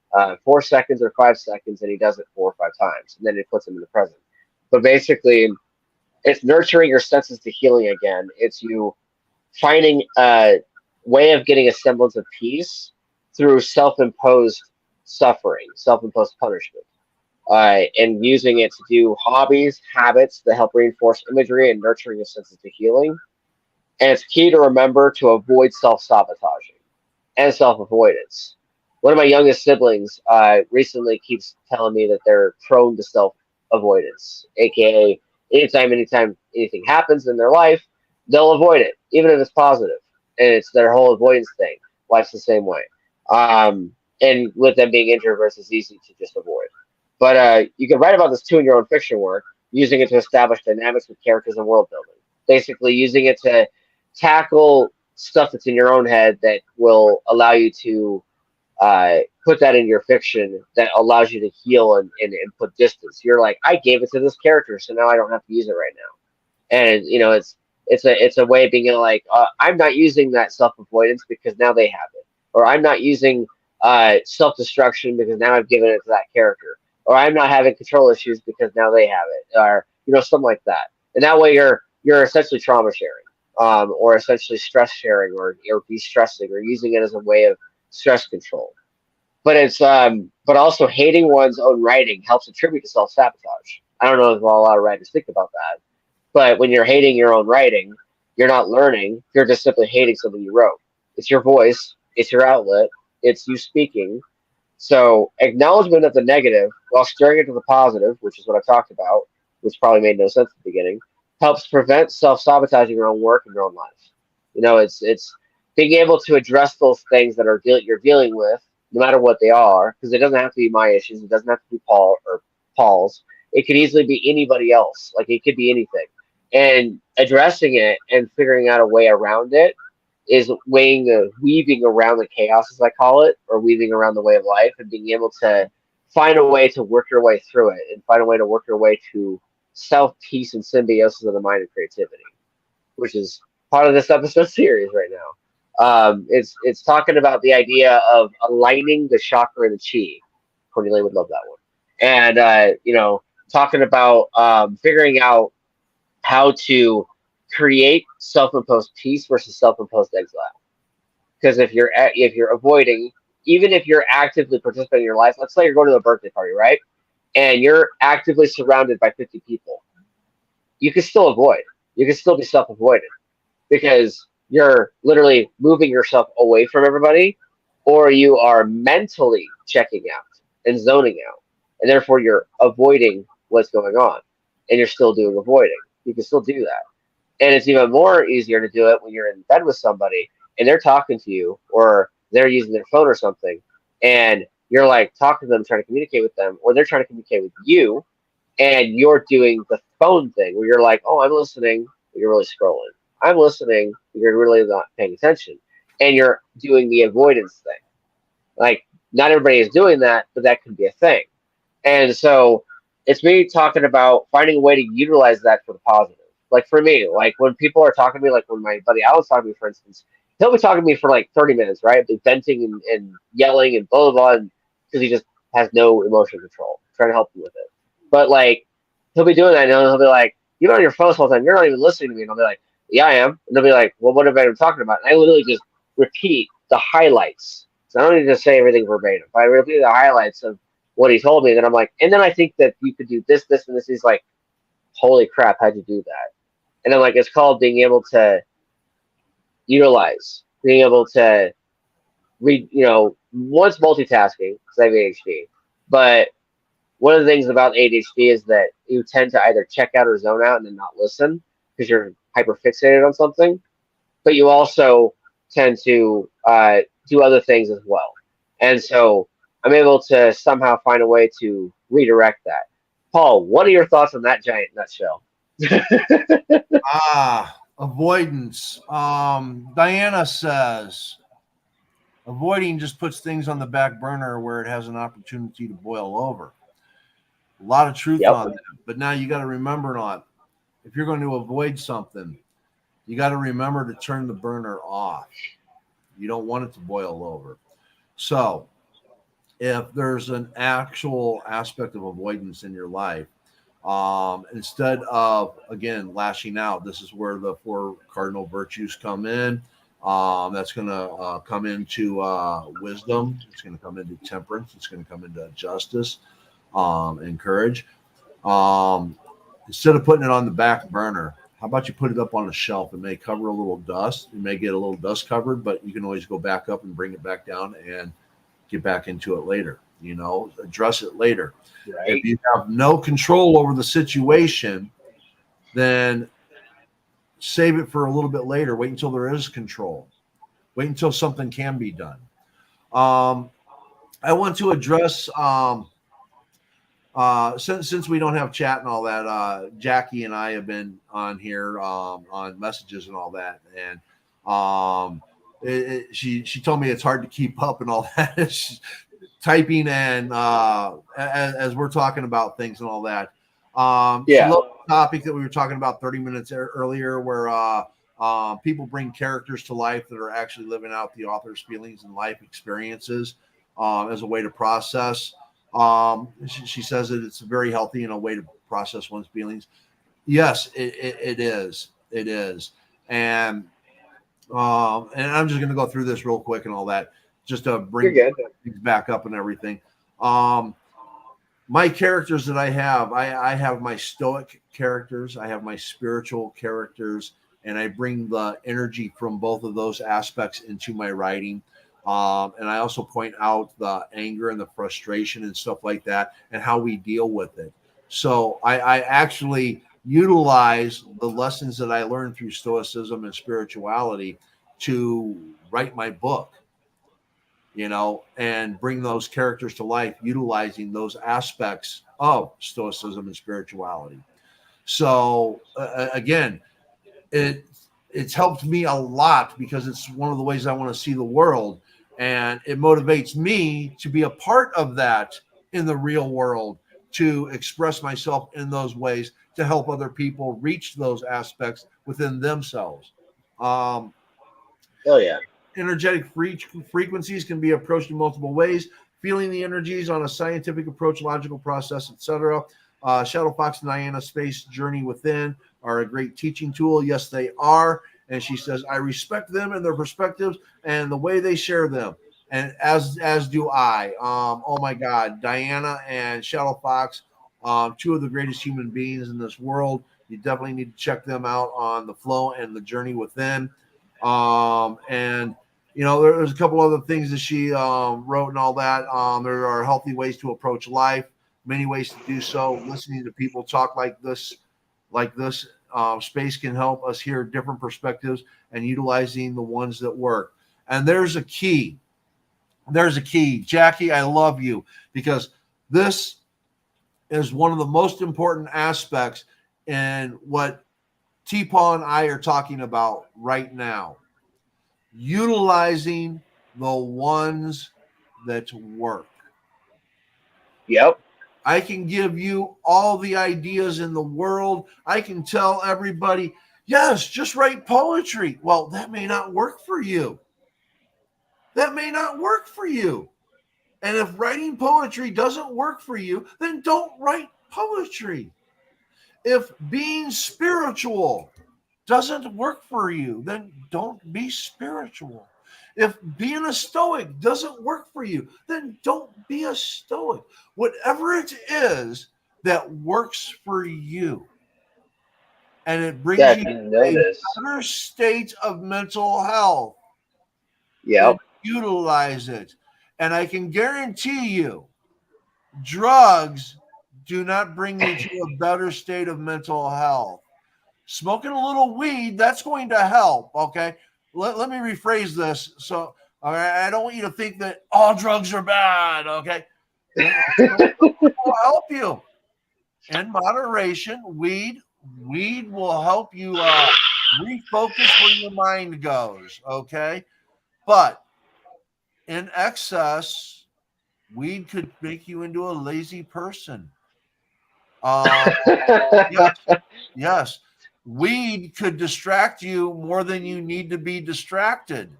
4 seconds or 5 seconds and he does it 4 or 5 times. And then he puts him in the present. But basically, it's nurturing your senses to healing again. It's you finding a way of getting a semblance of peace through self-imposed suffering, self-imposed punishment, and using it to do hobbies, habits that help reinforce imagery and nurturing your senses to healing. And it's key to remember to avoid self-sabotaging and self-avoidance. One of my youngest siblings recently keeps telling me that they're prone to self-avoidance, aka anytime anything happens in their life, they'll avoid it, even if it's positive. And it's their whole avoidance thing. Life's the same way. And with them being introverts, it's easy to just avoid. But you can write about this too in your own fiction work, using it to establish dynamics with characters and world building. Basically, using it to tackle stuff that's in your own head that will allow you to put that in your fiction that allows you to heal and put distance. You're like, I gave it to this character, so now I don't have to use it right now. And it's a way of being like, I'm not using that self avoidance because now they have it, or I'm not using self destruction because now I've given it to that character, or I'm not having control issues because now they have it, or something like that. And that way you're essentially trauma sharing, or essentially stress sharing, or de-stressing, or using it as a way of stress control. But but also hating one's own writing helps attribute to self sabotage. I don't know if a lot of writers think about that, but when you're hating your own writing, you're not learning. You're just simply hating something you wrote. It's your voice. It's your outlet. It's you speaking. So acknowledgement of the negative while stirring it to the positive, which is what I talked about, which probably made no sense at the beginning, helps prevent self sabotaging your own work and your own life. It's being able to address those things that you're dealing with, no matter what they are, because it doesn't have to be my issues. It doesn't have to be Paul or Paul's. It could easily be anybody else. Like it could be anything, and addressing it and figuring out a way around it is weaving around the chaos, as I call it, or weaving around the way of life, and being able to find a way to work your way through it, and find a way to work your way to self peace and symbiosis of the mind and creativity, which is part of this episode series right now. It's talking about the idea of aligning the chakra and the chi. Cornelia would love that one, and talking about figuring out how to create self-imposed peace versus self-imposed exile. Because if you're avoiding, even if you're actively participating in your life, let's say you're going to a birthday party, right? And you're actively surrounded by 50 people, you can still avoid. You can still be self-avoided because you're literally moving yourself away from everybody, or you are mentally checking out and zoning out, and therefore you're avoiding what's going on, and you're still doing avoiding. You can still do that. And it's even more easier to do it when you're in bed with somebody and they're talking to you, or they're using their phone or something, and you're like talking to them, trying to communicate with them, or they're trying to communicate with you, and you're doing the phone thing where you're like, oh, I'm listening, but you're really scrolling. I'm listening, but you're really not paying attention. And you're doing the avoidance thing. Like, not everybody is doing that, but that could be a thing. And so it's me talking about finding a way to utilize that for the positive. Like for me, like when people are talking to me, like when my buddy Alan's talking to me, for instance, he'll be talking to me for like 30 minutes, right? Be venting and yelling and blah, blah, blah, because he just has no emotional control, trying to help me with it. But like, he'll be doing that and he'll be like, you're on your phone the whole time. You're not even listening to me. And I'll be like, yeah, I am. And they'll be like, well, what have I been talking about? And I literally just repeat the highlights. So I don't need to say everything verbatim. But I repeat the highlights of what he told me. And then I'm like, and then I think that you could do this, this, and this. He's like, holy crap, how'd you do that? And then like, it's called being able to utilize, being able to read, once multitasking, because I have ADHD, but one of the things about ADHD is that you tend to either check out or zone out and then not listen because you're hyper fixated on something, but you also tend to do other things as well. And so I'm able to somehow find a way to redirect that. Paul, what are your thoughts on that giant nutshell? Avoidance. Diana says avoiding just puts things on the back burner where it has an opportunity to boil over. A lot of truth Yep. on that. But now you got to remember, not if you're going to avoid something, you got to remember to turn the burner off. You don't want it to boil over. So if there's an actual aspect of avoidance in your life, instead of again lashing out, this is where the four cardinal virtues come in. That's going to come into wisdom. It's going to come into temperance. It's going to come into justice and courage. Um, Instead of putting it on the back burner, how about you put it up on a shelf? It may cover a little dust. You may get a little dust covered, but you can always go back up and bring it back down and get back into it later. Address it later. If Right. you have no control over the situation, then save it for a little bit later. Wait until there is control. Wait until something can be done. Um, I want to address since we don't have chat and all that. Jackie and I have been on here on messages and all that, and she told me it's hard to keep up and all that. She's typing and as we're talking about things and all that. She Yeah. loved the topic that we were talking about 30 minutes earlier, where people bring characters to life that are actually living out the author's feelings and life experiences as a way to process. She says that it's very healthy and a way to process one's feelings. Yes, it is. It is. And I'm just going to go through this real quick and all that, just to You're bring good. things back up and everything. Um, my characters that I have my stoic characters, I have my spiritual characters, and I bring the energy from both of those aspects into my writing. And I also point out the anger and the frustration and stuff like that, and how we deal with it. So I actually utilize the lessons that I learned through stoicism and spirituality to write my book, and bring those characters to life utilizing those aspects of stoicism and spirituality. So again, it it's helped me a lot because it's one of the ways I want to see the world, and it motivates me to be a part of that in the real world, to express myself in those ways to help other people reach those aspects within themselves. Um, Oh yeah. Energetic frequencies can be approached in multiple ways. Feeling the energies on a scientific approach, logical process, etc. Shadow Fox and Diana Space Journey Within are a great teaching tool. Yes, they are. And she says, I respect them and their perspectives and the way they share them. And as do I. Oh my God, Diana and Shadow Fox, two of the greatest human beings in this world. You definitely need to check them out on the flow and the journey within. And there's a couple other things that she wrote and all that. There are healthy ways to approach life, many ways to do so. Listening to people talk like this space can help us hear different perspectives and utilizing the ones that work. And there's a key. There's a key. Jackie, I love you because this is one of the most important aspects in what T-Paw and I are talking about right now, utilizing the ones that work. Yep. I can give you all the ideas in the world. I can tell everybody, yes, just write poetry. Well, that may not work for you. That may not work for you. And if writing poetry doesn't work for you, then don't write poetry. If being spiritual doesn't work for you, then don't be spiritual. If being a stoic doesn't work for you, then don't be a stoic. Whatever it is that works for you and it brings Yeah. you If you to a notice. better state of mental health, then Yep. utilize it. And I can guarantee you, drugs do not bring you to a better state of mental health. Smoking a little weed, that's going to help. Okay. Let me rephrase this. So, all right, I don't want you to think that all drugs are bad. Okay. Will help you in moderation. Weed will help you refocus where your mind goes. Okay. But in excess, weed could make you into a lazy person. Uh, yes, yes. Weed could distract you more than you need to be distracted.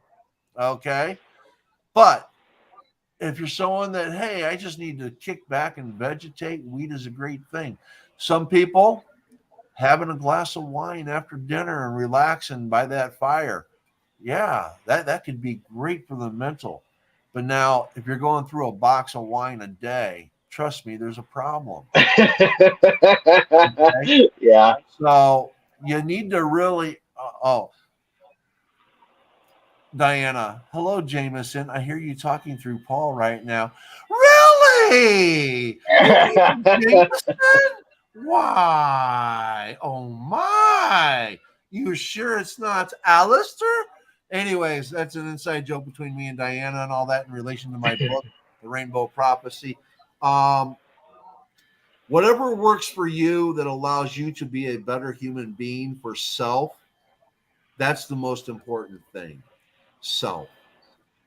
Okay. But if you're someone that, hey, I just need to kick back and vegetate, weed is a great thing. Some people having a glass of wine after dinner and relaxing by that fire. Yeah, that could be great for the mental. But now, if you're going through a box of wine a day, trust me, there's a problem. Okay? Yeah. So you need to really. Oh, Diana. Hello, Jameson. I hear you talking through Paul right now. Really? Your name is Jameson? Why? Oh my! You sure it's not Alistair? Anyways, that's an inside joke between me and Diana and all that in relation to my book, The Rainbow Prophecy. Um, whatever works for you that allows you to be a better human being for self, that's the most important thing. Self.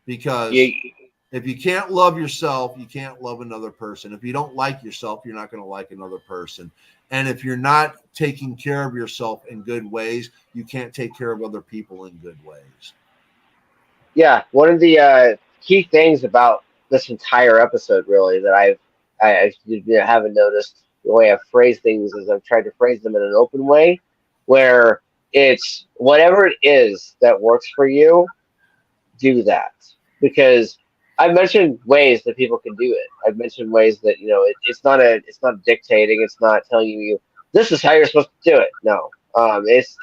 Because you, if you can't love yourself, you can't love another person. If you don't like yourself, you're not going to like another person. And if you're not taking care of yourself in good ways, you can't take care of other people in good ways. yeah, one of the key things about this entire episode, really, that I haven't noticed the way I've phrased things is I've tried to phrase them in an open way, where it's whatever it is that works for you, do that. Because I've mentioned ways that people can do it. I've mentioned ways that it's not dictating. It's not telling you this is how you're supposed to do it. No, it's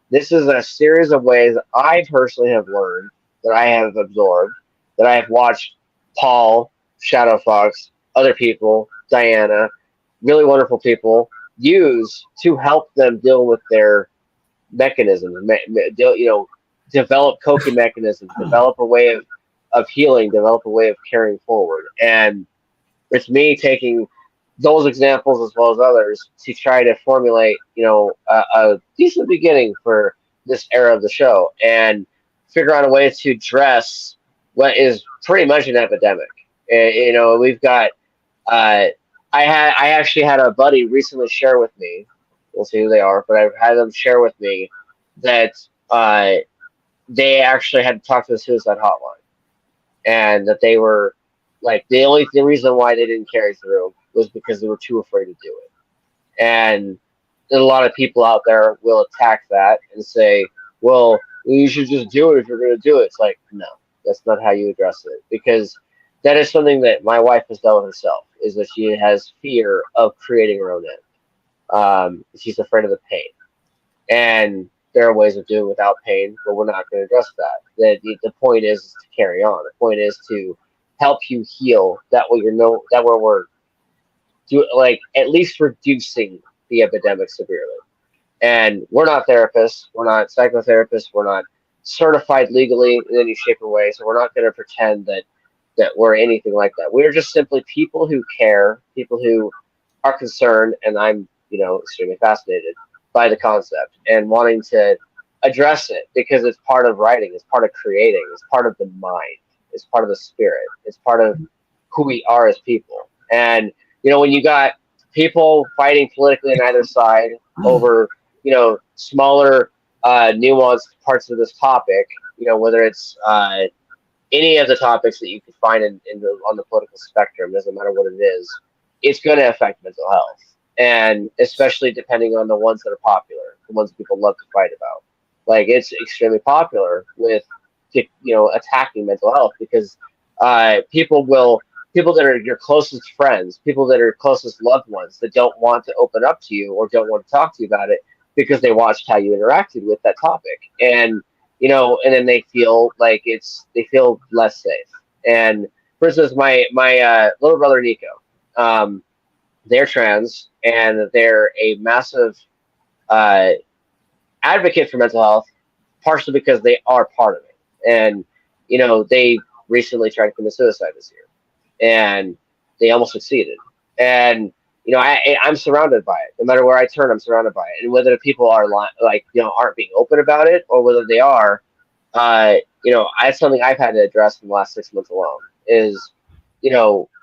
this is a series of ways that I personally have learned, that I have absorbed, that I have watched Paul, Shadow Fox, other people, Diana, really wonderful people use to help them deal with their mechanisms. Develop coping mechanisms, develop a way of healing, develop a way of carrying forward. And it's me taking those examples as well as others to try to formulate, a decent beginning for this era of the show and figure out a way to address what is pretty much an epidemic. We've got. Uh, I actually had a buddy recently share with me. We'll see who they are, but I've had them share with me that uh, they actually had to talk to the suicide hotline, and that they were like the reason why they didn't carry through was because they were too afraid to do it. And a lot of people out there will attack that and say, "Well, you should just do it if you're going to do it." It's like, no, that's not how you address it, because that is something that my wife has dealt with herself. Is that she has fear of creating her own end. She's afraid of the pain, and there are ways of doing without pain, but we're not going to address that. The point is to carry on. The point is to help you heal. That way, that way we're like at least reducing the epidemic severely. And we're not therapists. We're not psychotherapists. We're not certified legally in any shape or way. So we're not going to pretend that we're anything like that. We're just simply people who care, people who are concerned, and I'm extremely fascinated by the concept and wanting to address it, because it's part of writing, it's part of creating, it's part of the mind, it's part of the spirit, it's part of who we are as people. And when you got people fighting politically on either side over smaller nuanced parts of this topic, whether it's any of the topics that you can find on the political spectrum, doesn't matter what it is, it's going to affect mental health. And especially depending on the ones that are popular, the ones people love to fight about. Like, it's extremely popular with, attacking mental health, because people that are your closest friends, people that are closest loved ones that don't want to open up to you or don't want to talk to you about it because they watched how you interacted with that topic. And and then they feel like they feel less safe. And for instance, my little brother Nico, they're trans and they're a massive uh, advocate for mental health, partially because they are part of it. And they recently tried to commit suicide this year, and they almost succeeded. And I'm surrounded by it. No matter where I turn, I'm surrounded by it. And whether the people are aren't being open about it, or whether they are, uh, that's something I've had to address in the last 6 months alone. Is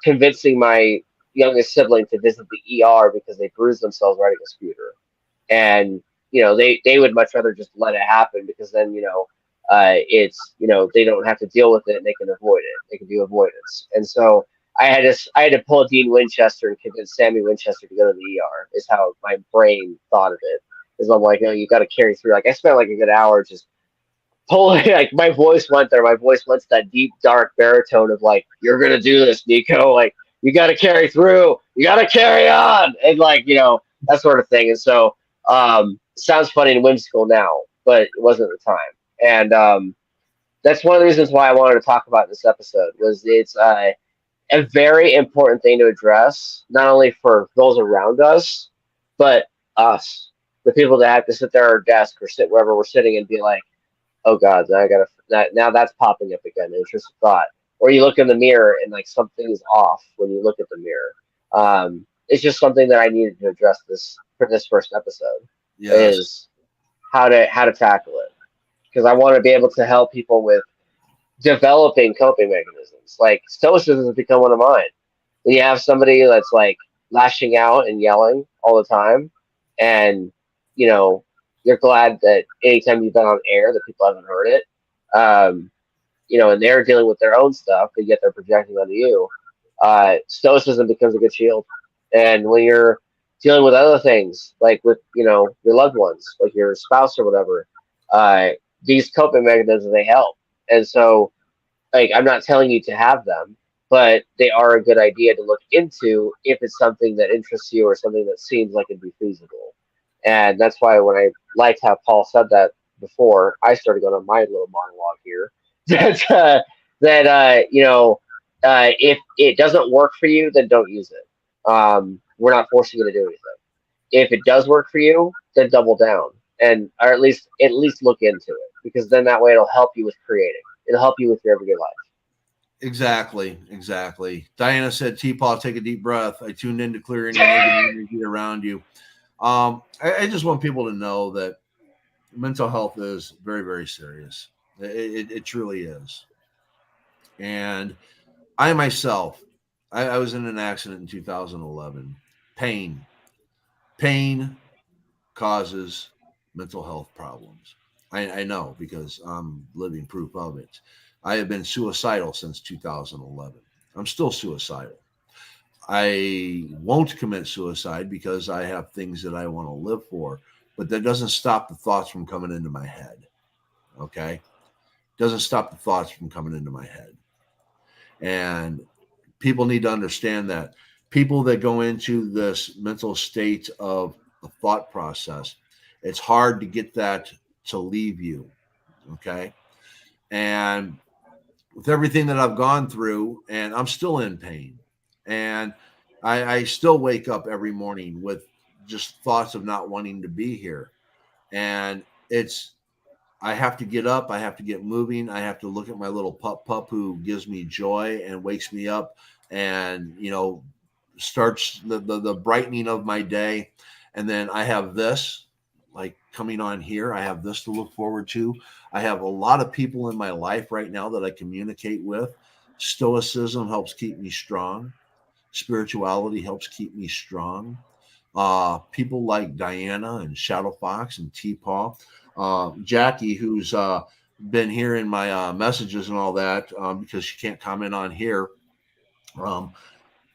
convincing my youngest sibling to visit the ER because they bruised themselves riding a scooter, and they would much rather just let it happen, because then it's they don't have to deal with it, and they can avoid it. They can do avoidance. And so I had to pull Dean Winchester and convince Sammy Winchester to go to the ER. Is how my brain thought of it. Is I'm like, you got to carry through. Like, I spent like a good hour just pulling. Like, my voice went there. My voice went to that deep dark baritone of like, you're gonna do this, Nico. Like, you got to carry through. You got to carry on, and like that sort of thing. And so sounds funny and whimsical now, but it wasn't at the time. And that's one of the reasons why I wanted to talk about this episode. Was it's a very important thing to address, not only for those around us, but us, the people that have to sit there at our desk or sit wherever we're sitting and be like, "Oh God, now I gotta now that's popping up again." Intrusive thought, or you look in the mirror and like something is off when you look at the mirror. It's just something that I needed to address this for this first episode. Yes. Is how to tackle it, because I want to be able to help people with developing coping mechanisms. Like, stoicism has become one of mine. When you have somebody that's like lashing out and yelling all the time, and you know you're glad that anytime you've been on air that people haven't heard it, um, and they're dealing with their own stuff, but yet they're projecting onto you. Stoicism becomes a good shield. And when you're dealing with other things, like with your loved ones, like your spouse or whatever, uh, these coping mechanisms, they help. And so, like, I'm not telling you to have them, but they are a good idea to look into if it's something that interests you or something that seems like it'd be feasible. And that's why when I liked how Paul said that before, I started going on my little monologue here. That if it doesn't work for you, then don't use it. We're not forcing you to do anything. If it does work for you, then double down, and or at least look into it, because then that way it'll help you with creating. It'll help you with your everyday life. Exactly, exactly. Diana said, "Teapot, take a deep breath. I tuned in to clear any negative energy around you." I just want people to know that mental health is very, very serious. It truly is. And I myself, I was in an accident in 2011. Pain, pain causes mental health problems. I know because I'm living proof of it. I have been suicidal since 2011. I'm still suicidal. I won't commit suicide because I have things that I want to live for, but that doesn't stop the thoughts from coming into my head. Okay? Doesn't stop the thoughts from coming into my head. And people need to understand that people that go into this mental state of a thought process, it's hard to get that to leave you. Okay. And with everything that I've gone through, and I'm still in pain, and I still wake up every morning with just thoughts of not wanting to be here. And it's, I have to get up. I have to get moving. I have to look at my little pup who gives me joy and wakes me up and, starts the brightening of my day. And then I have this like coming on here. I have this to look forward to. I have a lot of people in my life right now that I communicate with. Stoicism helps keep me strong. Spirituality helps keep me strong. People like Diana and Shadow Fox and T Paw, Jackie, who's been here in my messages and all that because she can't comment on here. Um,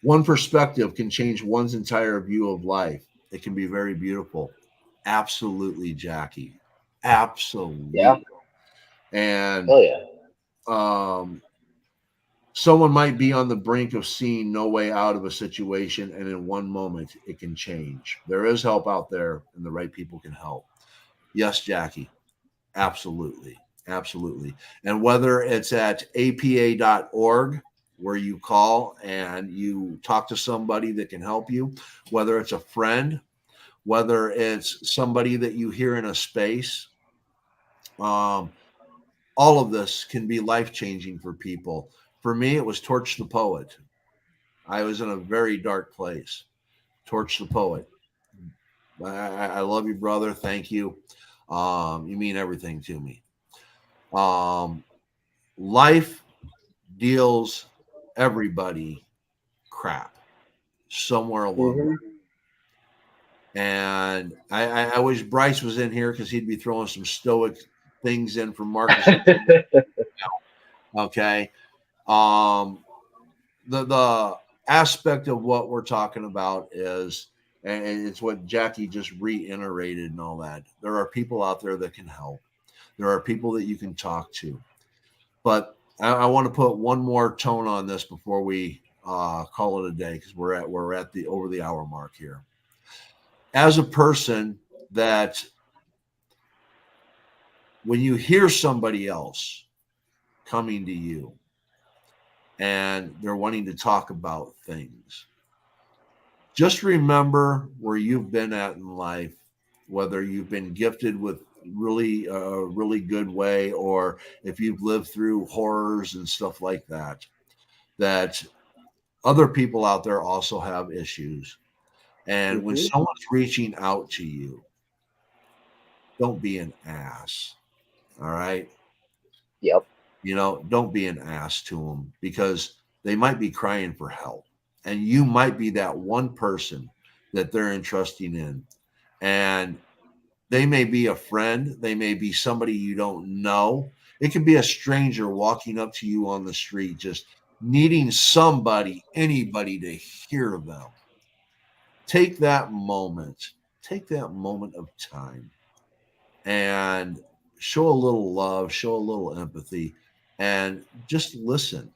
one perspective can change one's entire view of life. It can be very beautiful. Absolutely, Jackie. Yeah. Absolutely. And Oh yeah. um, someone might be on the brink of seeing no way out of a situation, and in one moment, it can change. There is help out there, and the right people can help. Yes, Jackie. Absolutely. Absolutely. And whether it's at apa.org where you call and you talk to somebody that can help you, whether it's a friend, whether it's somebody that you hear in a space. Um, all of this can be life changing for people. For me, it was Torch the Poet. I was in a very dark place. Torch the Poet. I love you, brother. Thank you. You mean everything to me. Um, life deals everybody crap somewhere along. Hmm. And I wish Bryce was in here because he'd be throwing some stoic things in for Marcus. Okay. Um, the aspect of what we're talking about is, and it's what Jackie just reiterated and all that. There are people out there that can help. There are people that you can talk to. But I want to put one more tone on this before we call it a day because we're at the over the hour mark here. As a person that when you hear somebody else coming to you and they're wanting to talk about things, just remember where you've been at in life, whether you've been gifted with really a really good way or if you've lived through horrors and stuff like that, that other people out there also have issues. And when Hmm. someone's reaching out to you, don't be an ass. All right. Yep. Don't be an ass to them because they might be crying for help. And you might be that one person that they're entrusting in. And they may be a friend, they may be somebody you don't know. It could be a stranger walking up to you on the street, just needing somebody, anybody to hear them. Take that moment, take that moment of time and show a little love, show a little empathy, and just listen.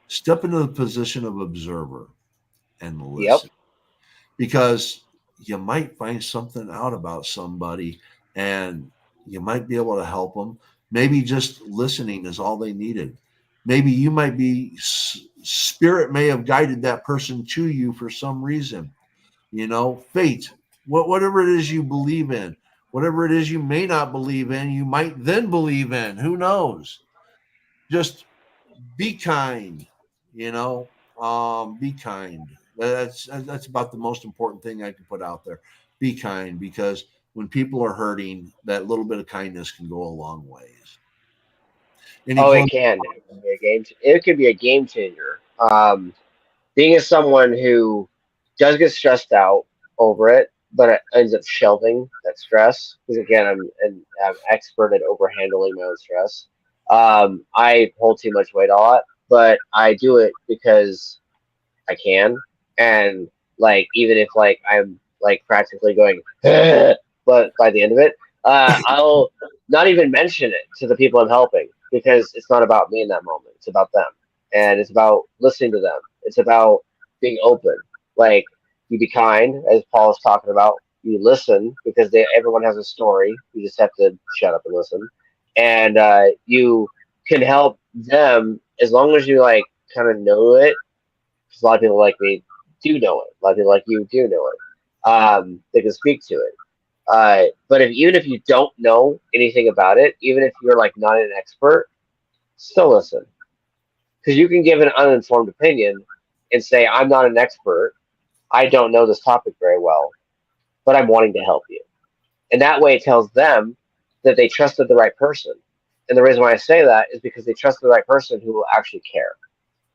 Step into the position of observer and Yep. listen because you might find something out about somebody and you might be able to help them. Maybe just listening is all they needed. Maybe you might be, spirit may have guided that person to you for some reason. Fate, whatever it is you believe in, whatever it is you may not believe in, you might then believe in. Who knows? Just be kind, you know, be kind. That's about the most important thing I can put out there. Be kind because when people are hurting, that little bit of kindness can go a long ways. Any Oh, it close? can. It can be a it can be a game changer. Being as someone who does get stressed out over it, but it ends up shelving that stress because again, I'm expert at overhandling my own stress. I hold too much weight a lot, but I do it because I can, and like even if like I'm like practically going, but by the end of it, I'll not even mention it to the people I'm helping because it's not about me in that moment. It's about them, and it's about listening to them. It's about being open. Like you be kind, as Paul is talking about. You listen because everyone has a story. You just have to shut up and listen, and you can help them as long as you like kind of know it 'cause a lot of people like me do know it. A lot of people like you do know it. They can speak to it. But even if you don't know anything about it, even if you're like not an expert, still listen because you can give an uninformed opinion and say, "I'm not an expert. I don't know this topic very well, but I'm wanting to help you." And that way, it tells them that they trusted the right person. And the reason why I say that is because they trust the right person who will actually care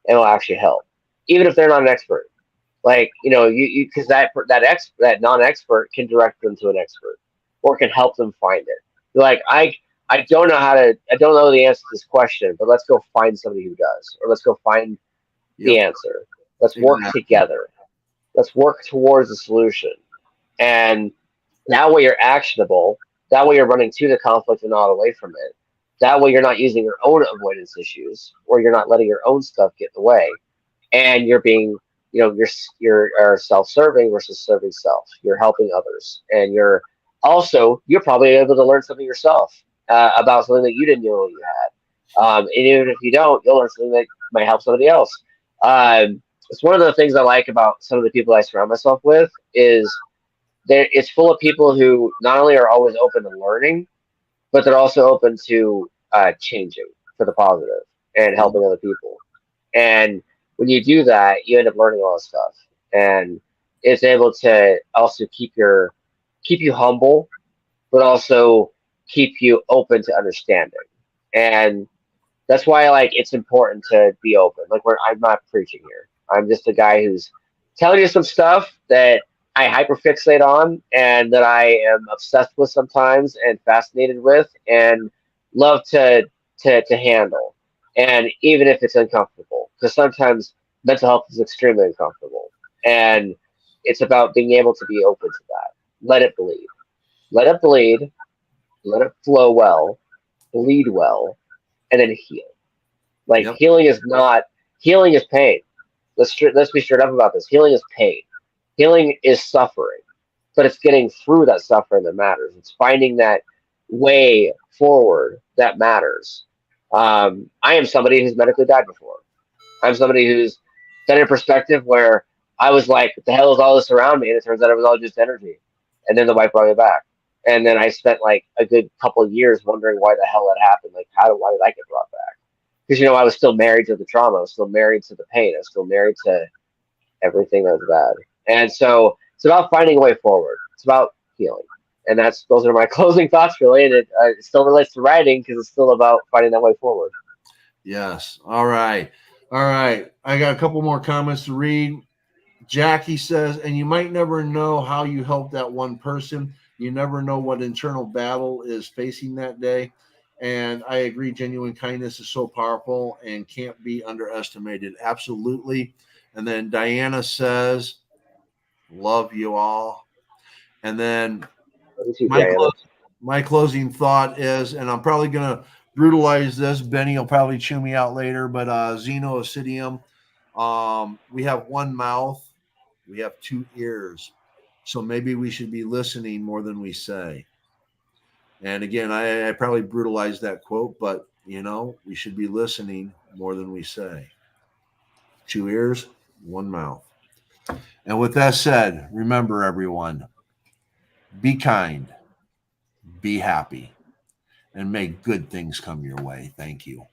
and will actually help, even if they're not an expert. Like you because that non-expert can direct them to an expert or can help them find it. Like I don't know I don't know the answer to this question, but let's go find somebody who does, or let's go find the Yep, answer. Let's work exactly. together. Let's work towards a solution. And that way you're actionable. That way you're running to the conflict and not away from it. That way you're not using your own avoidance issues, or you're not letting your own stuff get in the way, and you're being you're are self-serving versus serving self. You're helping others, and you're probably able to learn something yourself about something that you didn't know you had. And even if you don't, you'll learn something that might help somebody else. It's one of the things I like about some of the people I surround myself with is it's full of people who not only are always open to learning, but they're also open to changing for the positive and Yep. helping other people. And when you do that, you end up learning a lot of stuff, and it's able to also keep you humble, but also keep you open to understanding. And that's why like it's important to be open. Like I'm not preaching here. I'm just a guy who's telling you some stuff that I hyperfixate on and that I am obsessed with sometimes and fascinated with and love to handle. And even if it's uncomfortable, because sometimes mental health is extremely uncomfortable. And it's about being able to be open to that. Let it bleed. Let it bleed. Let it flow well. Bleed well. And then heal. Like Yep. healing is pain. Let's be straight up about this. Healing is pain. Healing is suffering, but it's getting through that suffering that matters. It's finding that way forward that matters. I am somebody who's medically died before. I'm somebody who's been in a perspective where I was like, "What the hell is all this around me?" And it turns out it was all just energy. And then the wife brought me back. And then I spent like a good couple of years wondering why the hell that happened. Like, why did I get brought back? Because I was still married to the trauma, I was still married to the pain, I was still married to everything that was bad. And so it's about finding a way forward. It's about healing, and those are my closing thoughts. Really, and it still relates to writing because it's still about finding that way forward. Yes. All right. All right. I got a couple more comments to read. Jackie says, and you might never know how you help that one person. You never know what internal battle is facing that day. And I agree, genuine kindness is so powerful and can't be underestimated. Absolutely. And then Diana says, love you all. And then Love you too, my Diana. my closing thought is, and I'm probably gonna brutalize this. Benny will probably chew me out later, but Xenoacidium, we have one mouth, we have two ears, so maybe we should be listening more than we say. And again, I probably brutalized that quote, but we should be listening more than we say. Two ears, one mouth. And with that said, remember everyone, be kind, be happy, and may good things come your way. Thank you.